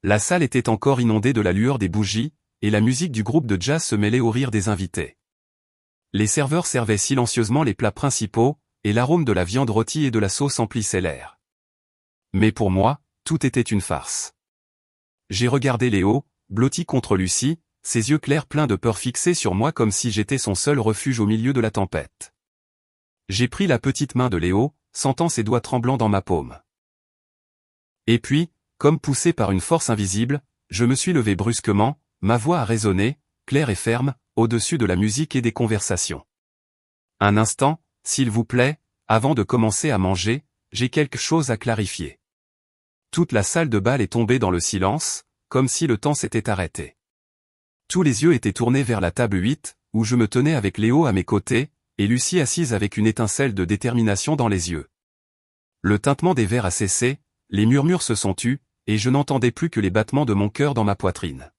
La salle était encore inondée de la lueur des bougies, et la musique du groupe de jazz se mêlait au rire des invités. Les serveurs servaient silencieusement les plats principaux, et l'arôme de la viande rôtie et de la sauce emplissait l'air. Mais pour moi, tout était une farce. J'ai regardé Léo, blotti contre Lucie, ses yeux clairs pleins de peur fixés sur moi comme si j'étais son seul refuge au milieu de la tempête. J'ai pris la petite main de Léo, sentant ses doigts tremblants dans ma paume. Et puis, comme poussé par une force invisible, je me suis levé brusquement, ma voix a résonné, claire et ferme, au-dessus de la musique et des conversations. Un instant, s'il vous plaît, avant de commencer à manger, j'ai quelque chose à clarifier. Toute la salle de bal est tombée dans le silence, comme si le temps s'était arrêté. Tous les yeux étaient tournés vers la table 8, où je me tenais avec Léo à mes côtés, et Lucie assise avec une étincelle de détermination dans les yeux. Le tintement des verres a cessé, les murmures se sont tus, et je n'entendais plus que les battements de mon cœur dans ma poitrine.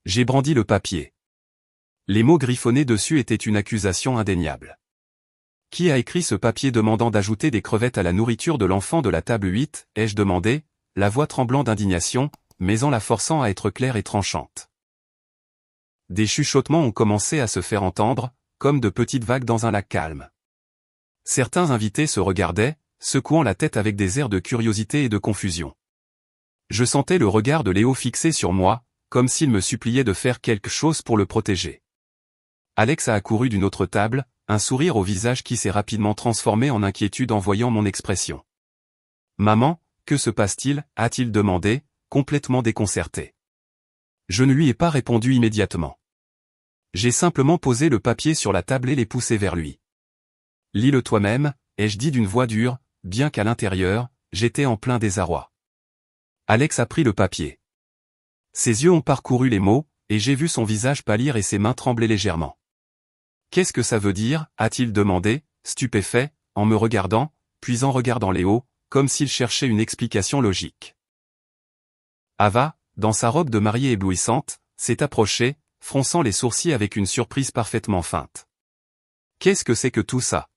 J'ai brandi le papier. Les mots griffonnés dessus étaient une accusation indéniable. Qui a écrit ce papier demandant d'ajouter des crevettes à la nourriture de l'enfant de la table 8, ai-je demandé, la voix tremblant d'indignation, mais en la forçant à être claire et tranchante. Des chuchotements ont commencé à se faire entendre, comme de petites vagues dans un lac calme. Certains invités se regardaient, secouant la tête avec des airs de curiosité et de confusion. Je sentais le regard de Léo fixé sur moi, comme s'il me suppliait de faire quelque chose pour le protéger. Alex a accouru d'une autre table, un sourire au visage qui s'est rapidement transformé en inquiétude en voyant mon expression. « Maman, que se passe-t-il » a-t-il demandé, complètement déconcerté. Je ne lui ai pas répondu immédiatement. J'ai simplement posé le papier sur la table et l'ai poussé vers lui. Lis-le toi-même, ai-je dit d'une voix dure, bien qu'à l'intérieur, j'étais en plein désarroi. Alex a pris le papier. Ses yeux ont parcouru les mots, et j'ai vu son visage pâlir et ses mains trembler légèrement. « Qu'est-ce que ça veut dire » a-t-il demandé, stupéfait, en me regardant, puis en regardant Léo, comme s'il cherchait une explication logique. Ava, dans sa robe de mariée éblouissante, s'est approchée, fronçant les sourcils avec une surprise parfaitement feinte. « Qu'est-ce que c'est que tout ça ?»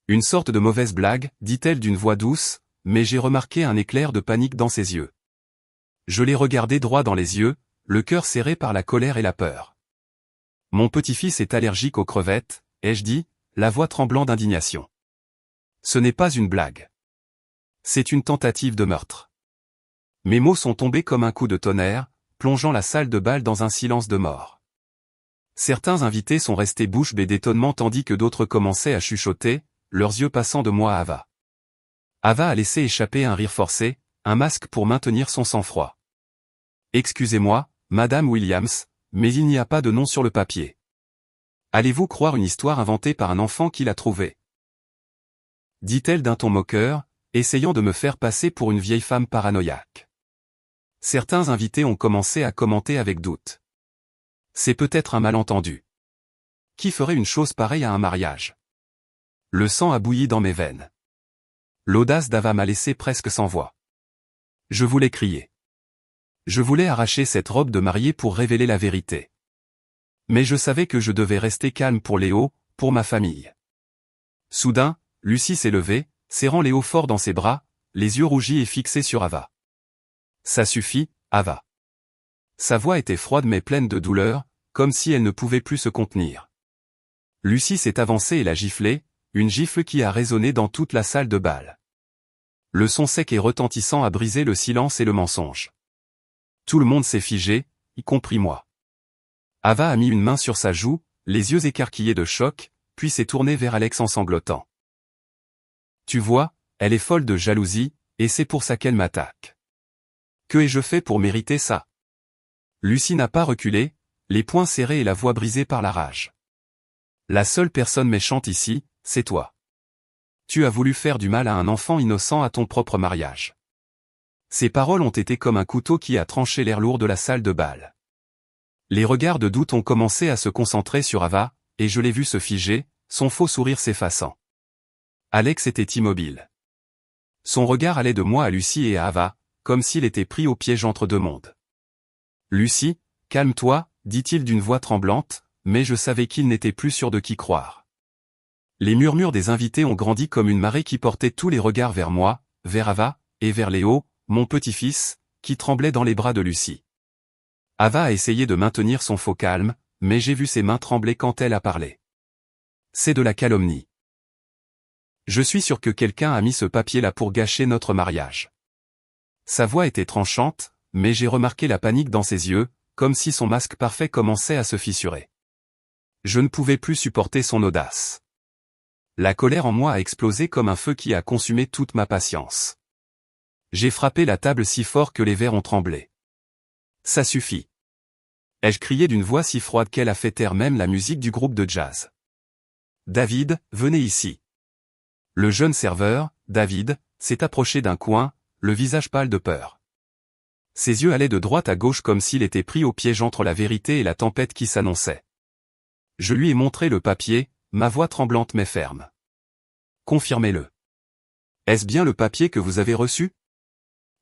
Une sorte de mauvaise blague, dit-elle d'une voix douce, mais j'ai remarqué un éclair de panique dans ses yeux. Je l'ai regardé droit dans les yeux, le cœur serré par la colère et la peur. « Mon petit-fils est allergique aux crevettes, » ai-je dit, la voix tremblant d'indignation. Ce n'est pas une blague. C'est une tentative de meurtre. Mes mots sont tombés comme un coup de tonnerre, plongeant la salle de bal dans un silence de mort. Certains invités sont restés bouche bée d'étonnement tandis que d'autres commençaient à chuchoter, leurs yeux passant de moi à Ava. Ava a laissé échapper un rire forcé, un masque pour maintenir son sang-froid. « Excusez-moi, Madame Williams, mais il n'y a pas de nom sur le papier. Allez-vous croire une histoire inventée par un enfant qui l'a trouvée ?» dit-elle d'un ton moqueur, essayant de me faire passer pour une vieille femme paranoïaque. Certains invités ont commencé à commenter avec doute. C'est peut-être un malentendu. Qui ferait une chose pareille à un mariage? Le sang a bouilli dans mes veines. L'audace d'Ava m'a laissé presque sans voix. Je voulais crier. Je voulais arracher cette robe de mariée pour révéler la vérité. Mais je savais que je devais rester calme pour Léo, pour ma famille. Soudain, Lucie s'est levée, serrant Léo fort dans ses bras, les yeux rougis et fixés sur Ava. « Ça suffit, Ava. » Sa voix était froide mais pleine de douleur, comme si elle ne pouvait plus se contenir. Lucie s'est avancée et l'a giflé, une gifle qui a résonné dans toute la salle de bal. Le son sec et retentissant a brisé le silence et le mensonge. Tout le monde s'est figé, y compris moi. Ava a mis une main sur sa joue, les yeux écarquillés de choc, puis s'est tournée vers Alex en sanglotant. « Tu vois, elle est folle de jalousie, et c'est pour ça qu'elle m'attaque. Que ai-je fait pour mériter ça ?» Lucie n'a pas reculé, les poings serrés et la voix brisée par la rage. « La seule personne méchante ici, c'est toi. Tu as voulu faire du mal à un enfant innocent à ton propre mariage. » Ces paroles ont été comme un couteau qui a tranché l'air lourd de la salle de bal. Les regards de doute ont commencé à se concentrer sur Ava, et je l'ai vu se figer, son faux sourire s'effaçant. Alex était immobile. Son regard allait de moi à Lucie et à Ava, comme s'il était pris au piège entre deux mondes. « Lucie, calme-toi, » dit-il d'une voix tremblante, mais je savais qu'il n'était plus sûr de qui croire. Les murmures des invités ont grandi comme une marée qui portait tous les regards vers moi, vers Ava, et vers Léo, mon petit-fils, qui tremblait dans les bras de Lucie. Ava a essayé de maintenir son faux calme, mais j'ai vu ses mains trembler quand elle a parlé. C'est de la calomnie. Je suis sûr que quelqu'un a mis ce papier-là pour gâcher notre mariage. Sa voix était tranchante, mais j'ai remarqué la panique dans ses yeux, comme si son masque parfait commençait à se fissurer. Je ne pouvais plus supporter son audace. La colère en moi a explosé comme un feu qui a consumé toute ma patience. J'ai frappé la table si fort que les verres ont tremblé. « Ça suffit. » ai-je crié d'une voix si froide qu'elle a fait taire même la musique du groupe de jazz. « David, venez ici. » Le jeune serveur, David, s'est approché d'un coin, le visage pâle de peur. Ses yeux allaient de droite à gauche comme s'il était pris au piège entre la vérité et la tempête qui s'annonçait. Je lui ai montré le papier, ma voix tremblante mais ferme. « Confirmez-le. Est-ce bien le papier que vous avez reçu ?»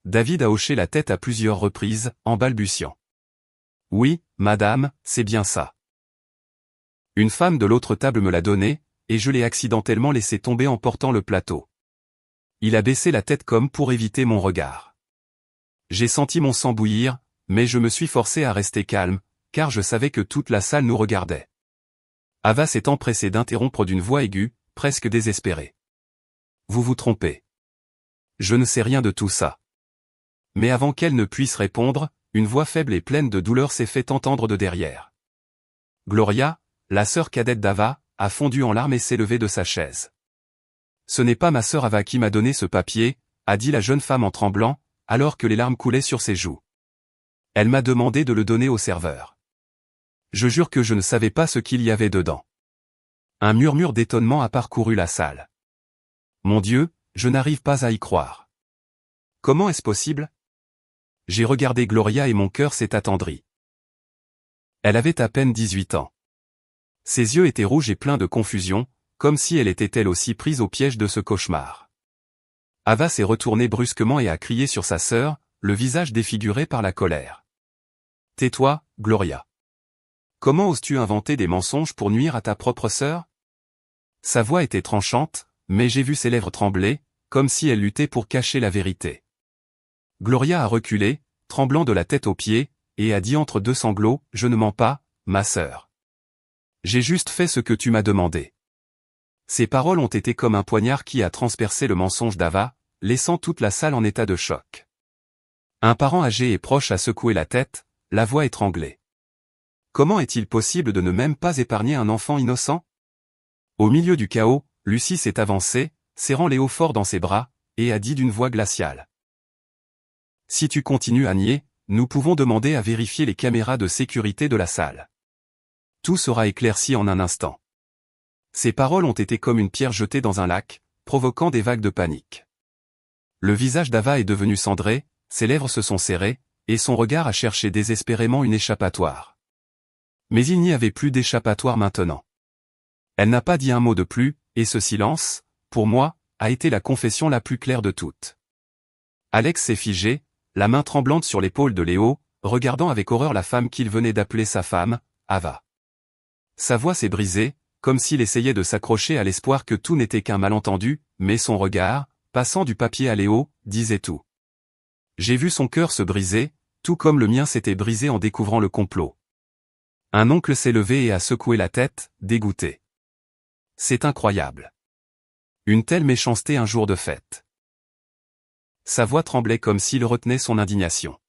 David a hoché la tête à plusieurs reprises, en balbutiant. « Oui, madame, c'est bien ça. Une femme de l'autre table me l'a donné, et je l'ai accidentellement laissé tomber en portant le plateau. » Il a baissé la tête comme pour éviter mon regard. J'ai senti mon sang bouillir, mais je me suis forcé à rester calme, car je savais que toute la salle nous regardait. Ava s'est empressée d'interrompre d'une voix aiguë, presque désespérée. « Vous vous trompez. Je ne sais rien de tout ça. » Mais avant qu'elle ne puisse répondre, une voix faible et pleine de douleur s'est fait entendre de derrière. Gloria, la sœur cadette d'Ava, a fondu en larmes et s'est levée de sa chaise. « Ce n'est pas ma sœur Ava qui m'a donné ce papier, » a dit la jeune femme en tremblant, alors que les larmes coulaient sur ses joues. « Elle m'a demandé de le donner au serveur. Je jure que je ne savais pas ce qu'il y avait dedans. Un murmure d'étonnement a parcouru la salle. Mon Dieu, je n'arrive pas à y croire. Comment est-ce possible? J'ai regardé Gloria et mon cœur s'est attendri. Elle avait à peine 18 ans. Ses yeux étaient rouges et pleins de confusion, comme si elle était elle aussi prise au piège de ce cauchemar. Ava s'est retournée brusquement et a crié sur sa sœur, le visage défiguré par la colère. « Tais-toi, Gloria. Comment oses-tu inventer des mensonges pour nuire à ta propre sœur ?» Sa voix était tranchante, mais j'ai vu ses lèvres trembler, comme si elle luttait pour cacher la vérité. Gloria a reculé, tremblant de la tête aux pieds, et a dit entre deux sanglots, « Je ne mens pas, ma sœur. J'ai juste fait ce que tu m'as demandé. » Ces paroles ont été comme un poignard qui a transpercé le mensonge d'Ava, laissant toute la salle en état de choc. Un parent âgé et proche a secoué la tête, la voix étranglée. Comment est-il possible de ne même pas épargner un enfant innocent? Au milieu du chaos, Lucie s'est avancée, serrant Léo fort dans ses bras, et a dit d'une voix glaciale. « Si tu continues à nier, nous pouvons demander à vérifier les caméras de sécurité de la salle. Tout sera éclairci en un instant. » Ces paroles ont été comme une pierre jetée dans un lac, provoquant des vagues de panique. Le visage d'Ava est devenu cendré, ses lèvres se sont serrées, et son regard a cherché désespérément une échappatoire. Mais il n'y avait plus d'échappatoire maintenant. Elle n'a pas dit un mot de plus, et ce silence, pour moi, a été la confession la plus claire de toutes. Alex s'est figé, la main tremblante sur l'épaule de Léo, regardant avec horreur la femme qu'il venait d'appeler sa femme, Ava. Sa voix s'est brisée, comme s'il essayait de s'accrocher à l'espoir que tout n'était qu'un malentendu, mais son regard, passant du papier à Léo, disait tout. J'ai vu son cœur se briser, tout comme le mien s'était brisé en découvrant le complot. Un oncle s'est levé et a secoué la tête, dégoûté. C'est incroyable. Une telle méchanceté un jour de fête. Sa voix tremblait comme s'il retenait son indignation.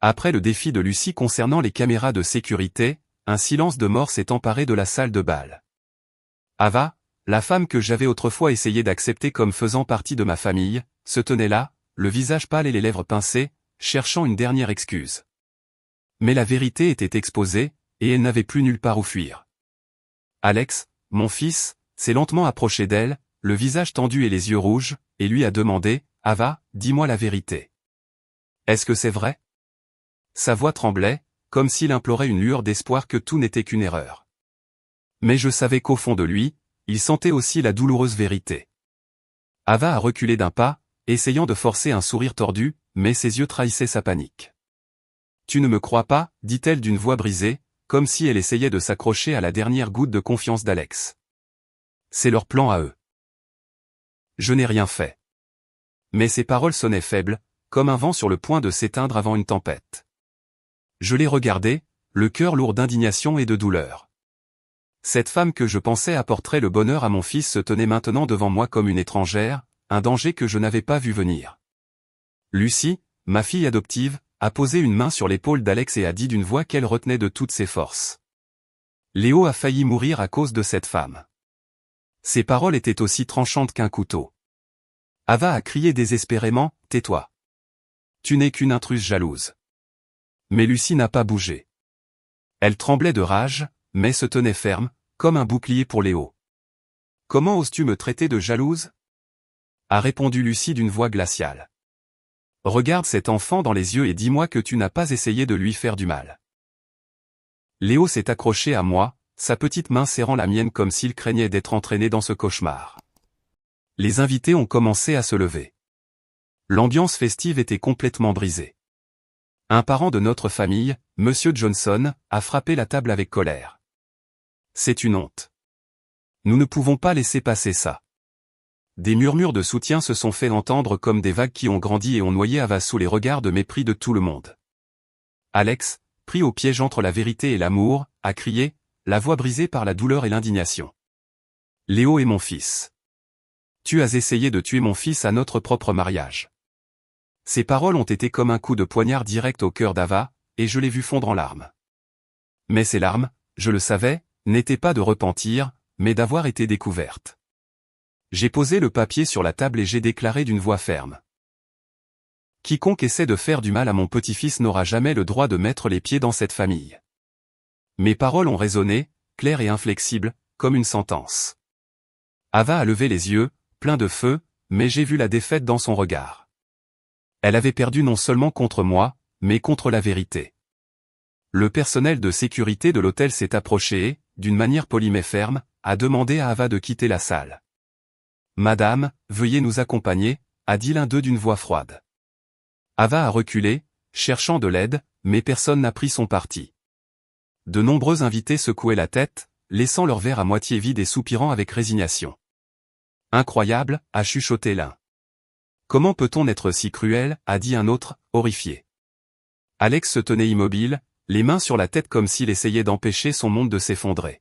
Après le défi de Lucie concernant les caméras de sécurité, un silence de mort s'est emparé de la salle de bal. Ava, la femme que j'avais autrefois essayé d'accepter comme faisant partie de ma famille, se tenait là, le visage pâle et les lèvres pincées, cherchant une dernière excuse. Mais la vérité était exposée, et elle n'avait plus nulle part où fuir. Alex, mon fils, s'est lentement approché d'elle, le visage tendu et les yeux rouges, et lui a demandé, « Ava, dis-moi la vérité. Est-ce que c'est vrai ?» Sa voix tremblait, comme s'il implorait une lueur d'espoir que tout n'était qu'une erreur. Mais je savais qu'au fond de lui, il sentait aussi la douloureuse vérité. Ava a reculé d'un pas, essayant de forcer un sourire tordu, mais ses yeux trahissaient sa panique. « Tu ne me crois pas ?» dit-elle d'une voix brisée, comme si elle essayait de s'accrocher à la dernière goutte de confiance d'Alex. C'est leur plan à eux. Je n'ai rien fait. Mais ses paroles sonnaient faibles, comme un vent sur le point de s'éteindre avant une tempête. Je l'ai regardée, le cœur lourd d'indignation et de douleur. Cette femme que je pensais apporterait le bonheur à mon fils se tenait maintenant devant moi comme une étrangère, un danger que je n'avais pas vu venir. Lucie, ma fille adoptive, a posé une main sur l'épaule d'Alex et a dit d'une voix qu'elle retenait de toutes ses forces. Léo a failli mourir à cause de cette femme. Ses paroles étaient aussi tranchantes qu'un couteau. Ava a crié désespérément, « Tais-toi. Tu n'es qu'une intruse jalouse. » Mais Lucie n'a pas bougé. Elle tremblait de rage, mais se tenait ferme, comme un bouclier pour Léo. « Comment oses-tu me traiter de jalouse ?» a répondu Lucie d'une voix glaciale. « Regarde cet enfant dans les yeux et dis-moi que tu n'as pas essayé de lui faire du mal. » Léo s'est accroché à moi, sa petite main serrant la mienne comme s'il craignait d'être entraîné dans ce cauchemar. Les invités ont commencé à se lever. L'ambiance festive était complètement brisée. Un parent de notre famille, Monsieur Johnson, a frappé la table avec colère. C'est une honte. Nous ne pouvons pas laisser passer ça. Des murmures de soutien se sont fait entendre comme des vagues qui ont grandi et ont noyé Ava sous les regards de mépris de tout le monde. Alex, pris au piège entre la vérité et l'amour, a crié, la voix brisée par la douleur et l'indignation. « Léo est mon fils. Tu as essayé de tuer mon fils à notre propre mariage. » Ces paroles ont été comme un coup de poignard direct au cœur d'Ava, et je l'ai vu fondre en larmes. Mais ces larmes, je le savais, n'étaient pas de repentir, mais d'avoir été découvertes. J'ai posé le papier sur la table et j'ai déclaré d'une voix ferme. Quiconque essaie de faire du mal à mon petit-fils n'aura jamais le droit de mettre les pieds dans cette famille. Mes paroles ont résonné, claires et inflexibles, comme une sentence. Ava a levé les yeux, pleins de feu, mais j'ai vu la défaite dans son regard. Elle avait perdu non seulement contre moi, mais contre la vérité. Le personnel de sécurité de l'hôtel s'est approché et, d'une manière polie mais ferme, a demandé à Ava de quitter la salle. « Madame, veuillez nous accompagner », a dit l'un d'eux d'une voix froide. Ava a reculé, cherchant de l'aide, mais personne n'a pris son parti. De nombreux invités secouaient la tête, laissant leur verre à moitié vide et soupirant avec résignation. « Incroyable », a chuchoté l'un. « Comment peut-on être si cruel » a dit un autre, horrifié. Alex se tenait immobile, les mains sur la tête comme s'il essayait d'empêcher son monde de s'effondrer.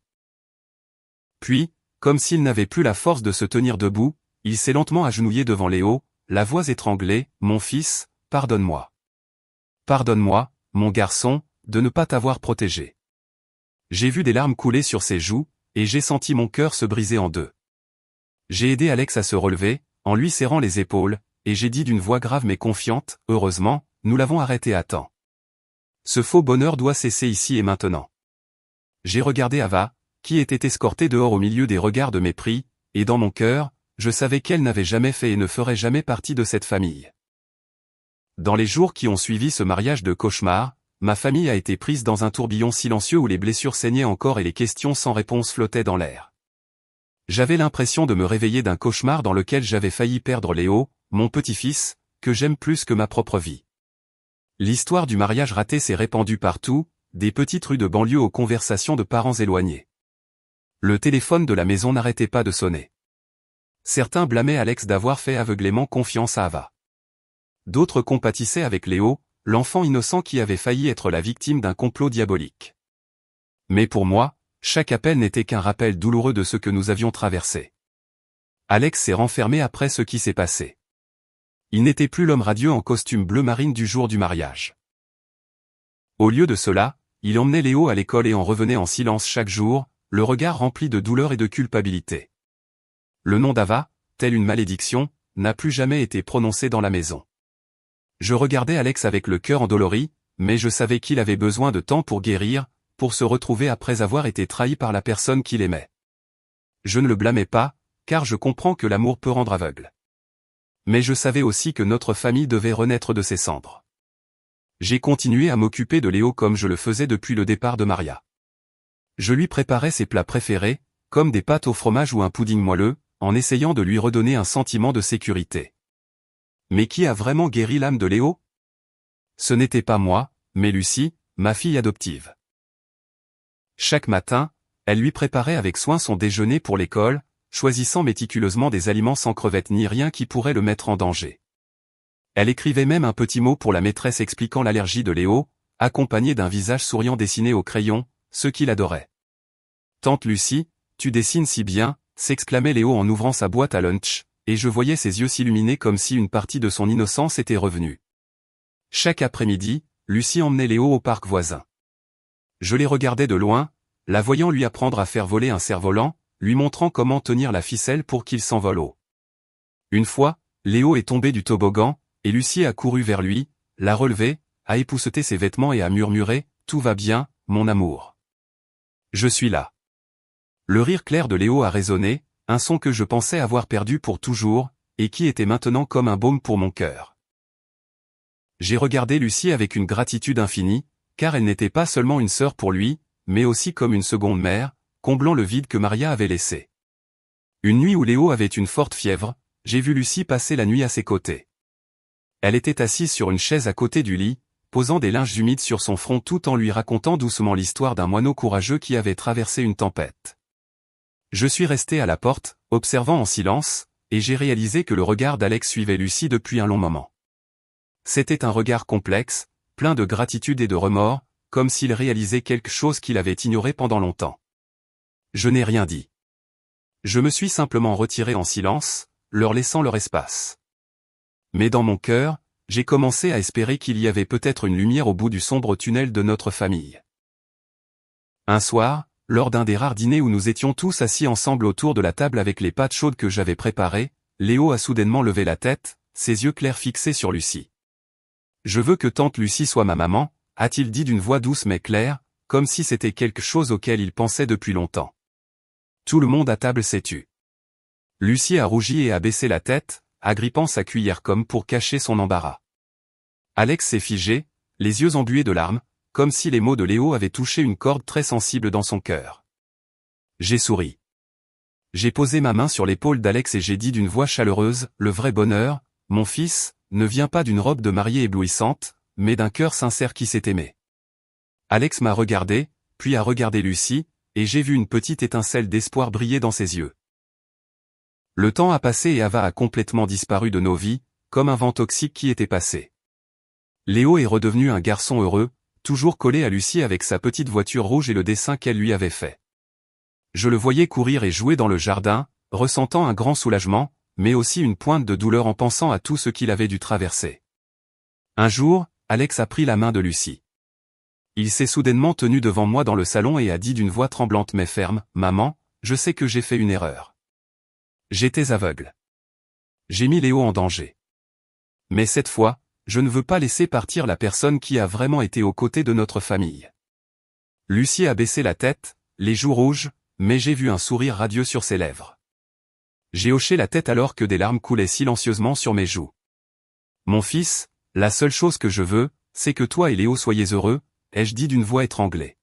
Puis, comme s'il n'avait plus la force de se tenir debout, il s'est lentement agenouillé devant Léo, la voix étranglée, « Mon fils, pardonne-moi. Pardonne-moi, mon garçon, de ne pas t'avoir protégé. » J'ai vu des larmes couler sur ses joues, et j'ai senti mon cœur se briser en deux. J'ai aidé Alex à se relever, en lui serrant les épaules, et j'ai dit d'une voix grave mais confiante, « Heureusement, nous l'avons arrêté à temps. Ce faux bonheur doit cesser ici et maintenant. » J'ai regardé Ava, qui était escortée dehors au milieu des regards de mépris, et dans mon cœur, je savais qu'elle n'avait jamais fait et ne ferait jamais partie de cette famille. Dans les jours qui ont suivi ce mariage de cauchemar, ma famille a été prise dans un tourbillon silencieux où les blessures saignaient encore et les questions sans réponse flottaient dans l'air. J'avais l'impression de me réveiller d'un cauchemar dans lequel j'avais failli perdre Léo, mon petit-fils, que j'aime plus que ma propre vie. L'histoire du mariage raté s'est répandue partout, des petites rues de banlieue aux conversations de parents éloignés. Le téléphone de la maison n'arrêtait pas de sonner. Certains blâmaient Alex d'avoir fait aveuglément confiance à Ava. D'autres compatissaient avec Léo, l'enfant innocent qui avait failli être la victime d'un complot diabolique. Mais pour moi, chaque appel n'était qu'un rappel douloureux de ce que nous avions traversé. Alex s'est renfermé après ce qui s'est passé. Il n'était plus l'homme radieux en costume bleu marine du jour du mariage. Au lieu de cela, il emmenait Léo à l'école et en revenait en silence chaque jour, le regard rempli de douleur et de culpabilité. Le nom d'Ava, telle une malédiction, n'a plus jamais été prononcé dans la maison. Je regardais Alex avec le cœur endolori, mais je savais qu'il avait besoin de temps pour guérir, pour se retrouver après avoir été trahi par la personne qu'il aimait. Je ne le blâmais pas, car je comprends que l'amour peut rendre aveugle. Mais je savais aussi que notre famille devait renaître de ses cendres. J'ai continué à m'occuper de Léo comme je le faisais depuis le départ de Maria. Je lui préparais ses plats préférés, comme des pâtes au fromage ou un pudding moelleux, en essayant de lui redonner un sentiment de sécurité. Mais qui a vraiment guéri l'âme de Léo? Ce n'était pas moi, mais Lucie, ma fille adoptive. Chaque matin, elle lui préparait avec soin son déjeuner pour l'école, choisissant méticuleusement des aliments sans crevettes ni rien qui pourrait le mettre en danger. Elle écrivait même un petit mot pour la maîtresse expliquant l'allergie de Léo, accompagné d'un visage souriant dessiné au crayon, ce qu'il adorait. « Tante Lucie, tu dessines si bien », s'exclamait Léo en ouvrant sa boîte à lunch, et je voyais ses yeux s'illuminer comme si une partie de son innocence était revenue. Chaque après-midi, Lucie emmenait Léo au parc voisin. Je les regardais de loin, la voyant lui apprendre à faire voler un cerf-volant, lui montrant comment tenir la ficelle pour qu'il s'envole haut. Une fois, Léo est tombé du toboggan, et Lucie a couru vers lui, l'a relevé, a épousseté ses vêtements et a murmuré « Tout va bien, mon amour. Je suis là. » Le rire clair de Léo a résonné, un son que je pensais avoir perdu pour toujours, et qui était maintenant comme un baume pour mon cœur. J'ai regardé Lucie avec une gratitude infinie, car elle n'était pas seulement une sœur pour lui, mais aussi comme une seconde mère, comblant le vide que Maria avait laissé. Une nuit où Léo avait une forte fièvre, j'ai vu Lucie passer la nuit à ses côtés. Elle était assise sur une chaise à côté du lit, posant des linges humides sur son front tout en lui racontant doucement l'histoire d'un moineau courageux qui avait traversé une tempête. Je suis resté à la porte, observant en silence, et j'ai réalisé que le regard d'Alex suivait Lucie depuis un long moment. C'était un regard complexe, plein de gratitude et de remords, comme s'il réalisait quelque chose qu'il avait ignoré pendant longtemps. Je n'ai rien dit. Je me suis simplement retiré en silence, leur laissant leur espace. Mais dans mon cœur, j'ai commencé à espérer qu'il y avait peut-être une lumière au bout du sombre tunnel de notre famille. Un soir, lors d'un des rares dîners où nous étions tous assis ensemble autour de la table avec les pâtes chaudes que j'avais préparées, Léo a soudainement levé la tête, ses yeux clairs fixés sur Lucie. Je veux que tante Lucie soit ma maman, a-t-il dit d'une voix douce mais claire, comme si c'était quelque chose auquel il pensait depuis longtemps. Tout le monde à table s'est tu. Lucie a rougi et a baissé la tête, agrippant sa cuillère comme pour cacher son embarras. Alex s'est figé, les yeux embués de larmes, comme si les mots de Léo avaient touché une corde très sensible dans son cœur. J'ai souri. J'ai posé ma main sur l'épaule d'Alex et j'ai dit d'une voix chaleureuse, le vrai bonheur, mon fils, ne vient pas d'une robe de mariée éblouissante, mais d'un cœur sincère qui s'est aimé. Alex m'a regardé, puis a regardé Lucie, et j'ai vu une petite étincelle d'espoir briller dans ses yeux. Le temps a passé et Ava a complètement disparu de nos vies, comme un vent toxique qui était passé. Léo est redevenu un garçon heureux, toujours collé à Lucie avec sa petite voiture rouge et le dessin qu'elle lui avait fait. Je le voyais courir et jouer dans le jardin, ressentant un grand soulagement, mais aussi une pointe de douleur en pensant à tout ce qu'il avait dû traverser. Un jour, Alex a pris la main de Lucie. Il s'est soudainement tenu devant moi dans le salon et a dit d'une voix tremblante mais ferme, « Maman, je sais que j'ai fait une erreur. J'étais aveugle. J'ai mis Léo en danger. Mais cette fois, je ne veux pas laisser partir la personne qui a vraiment été aux côtés de notre famille. » Lucie a baissé la tête, les joues rouges, mais j'ai vu un sourire radieux sur ses lèvres. J'ai hoché la tête alors que des larmes coulaient silencieusement sur mes joues. « Mon fils, la seule chose que je veux, c'est que toi et Léo soyez heureux, » ai-je dit d'une voix étranglée.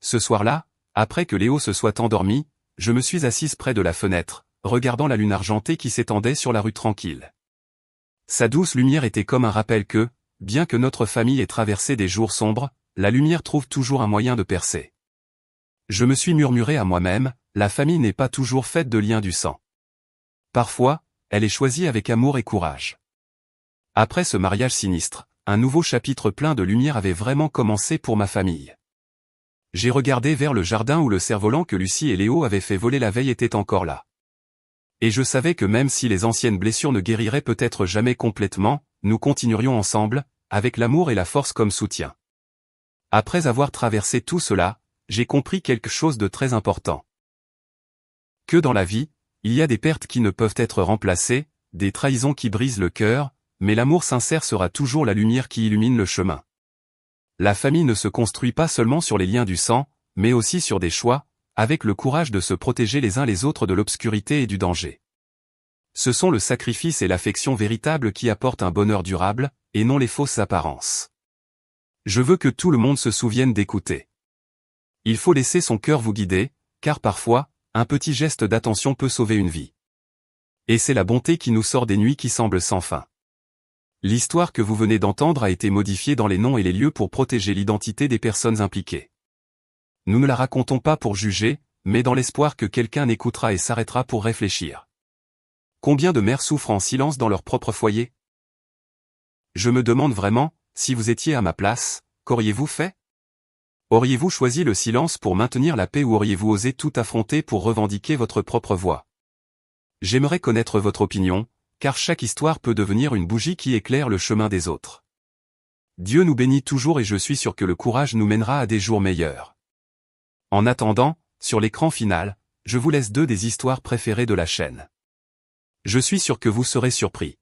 Ce soir-là, après que Léo se soit endormi, je me suis assise près de la fenêtre, regardant la lune argentée qui s'étendait sur la rue tranquille. Sa douce lumière était comme un rappel que, bien que notre famille ait traversé des jours sombres, la lumière trouve toujours un moyen de percer. Je me suis murmuré à moi-même, la famille n'est pas toujours faite de liens du sang. Parfois, elle est choisie avec amour et courage. Après ce mariage sinistre, un nouveau chapitre plein de lumière avait vraiment commencé pour ma famille. J'ai regardé vers le jardin où le cerf-volant que Lucie et Léo avaient fait voler la veille était encore là. Et je savais que même si les anciennes blessures ne guériraient peut-être jamais complètement, nous continuerions ensemble, avec l'amour et la force comme soutien. Après avoir traversé tout cela, j'ai compris quelque chose de très important. Que dans la vie, il y a des pertes qui ne peuvent être remplacées, des trahisons qui brisent le cœur, mais l'amour sincère sera toujours la lumière qui illumine le chemin. La famille ne se construit pas seulement sur les liens du sang, mais aussi sur des choix, avec le courage de se protéger les uns les autres de l'obscurité et du danger. Ce sont le sacrifice et l'affection véritable qui apportent un bonheur durable, et non les fausses apparences. Je veux que tout le monde se souvienne d'écouter. Il faut laisser son cœur vous guider, car parfois, un petit geste d'attention peut sauver une vie. Et c'est la bonté qui nous sort des nuits qui semblent sans fin. L'histoire que vous venez d'entendre a été modifiée dans les noms et les lieux pour protéger l'identité des personnes impliquées. Nous ne la racontons pas pour juger, mais dans l'espoir que quelqu'un écoutera et s'arrêtera pour réfléchir. Combien de mères souffrent en silence dans leur propre foyer? Je me demande vraiment, si vous étiez à ma place, qu'auriez-vous fait? Auriez-vous choisi le silence pour maintenir la paix ou auriez-vous osé tout affronter pour revendiquer votre propre voix? J'aimerais connaître votre opinion, car chaque histoire peut devenir une bougie qui éclaire le chemin des autres. Dieu nous bénit toujours et je suis sûr que le courage nous mènera à des jours meilleurs. En attendant, sur l'écran final, je vous laisse deux des histoires préférées de la chaîne. Je suis sûr que vous serez surpris.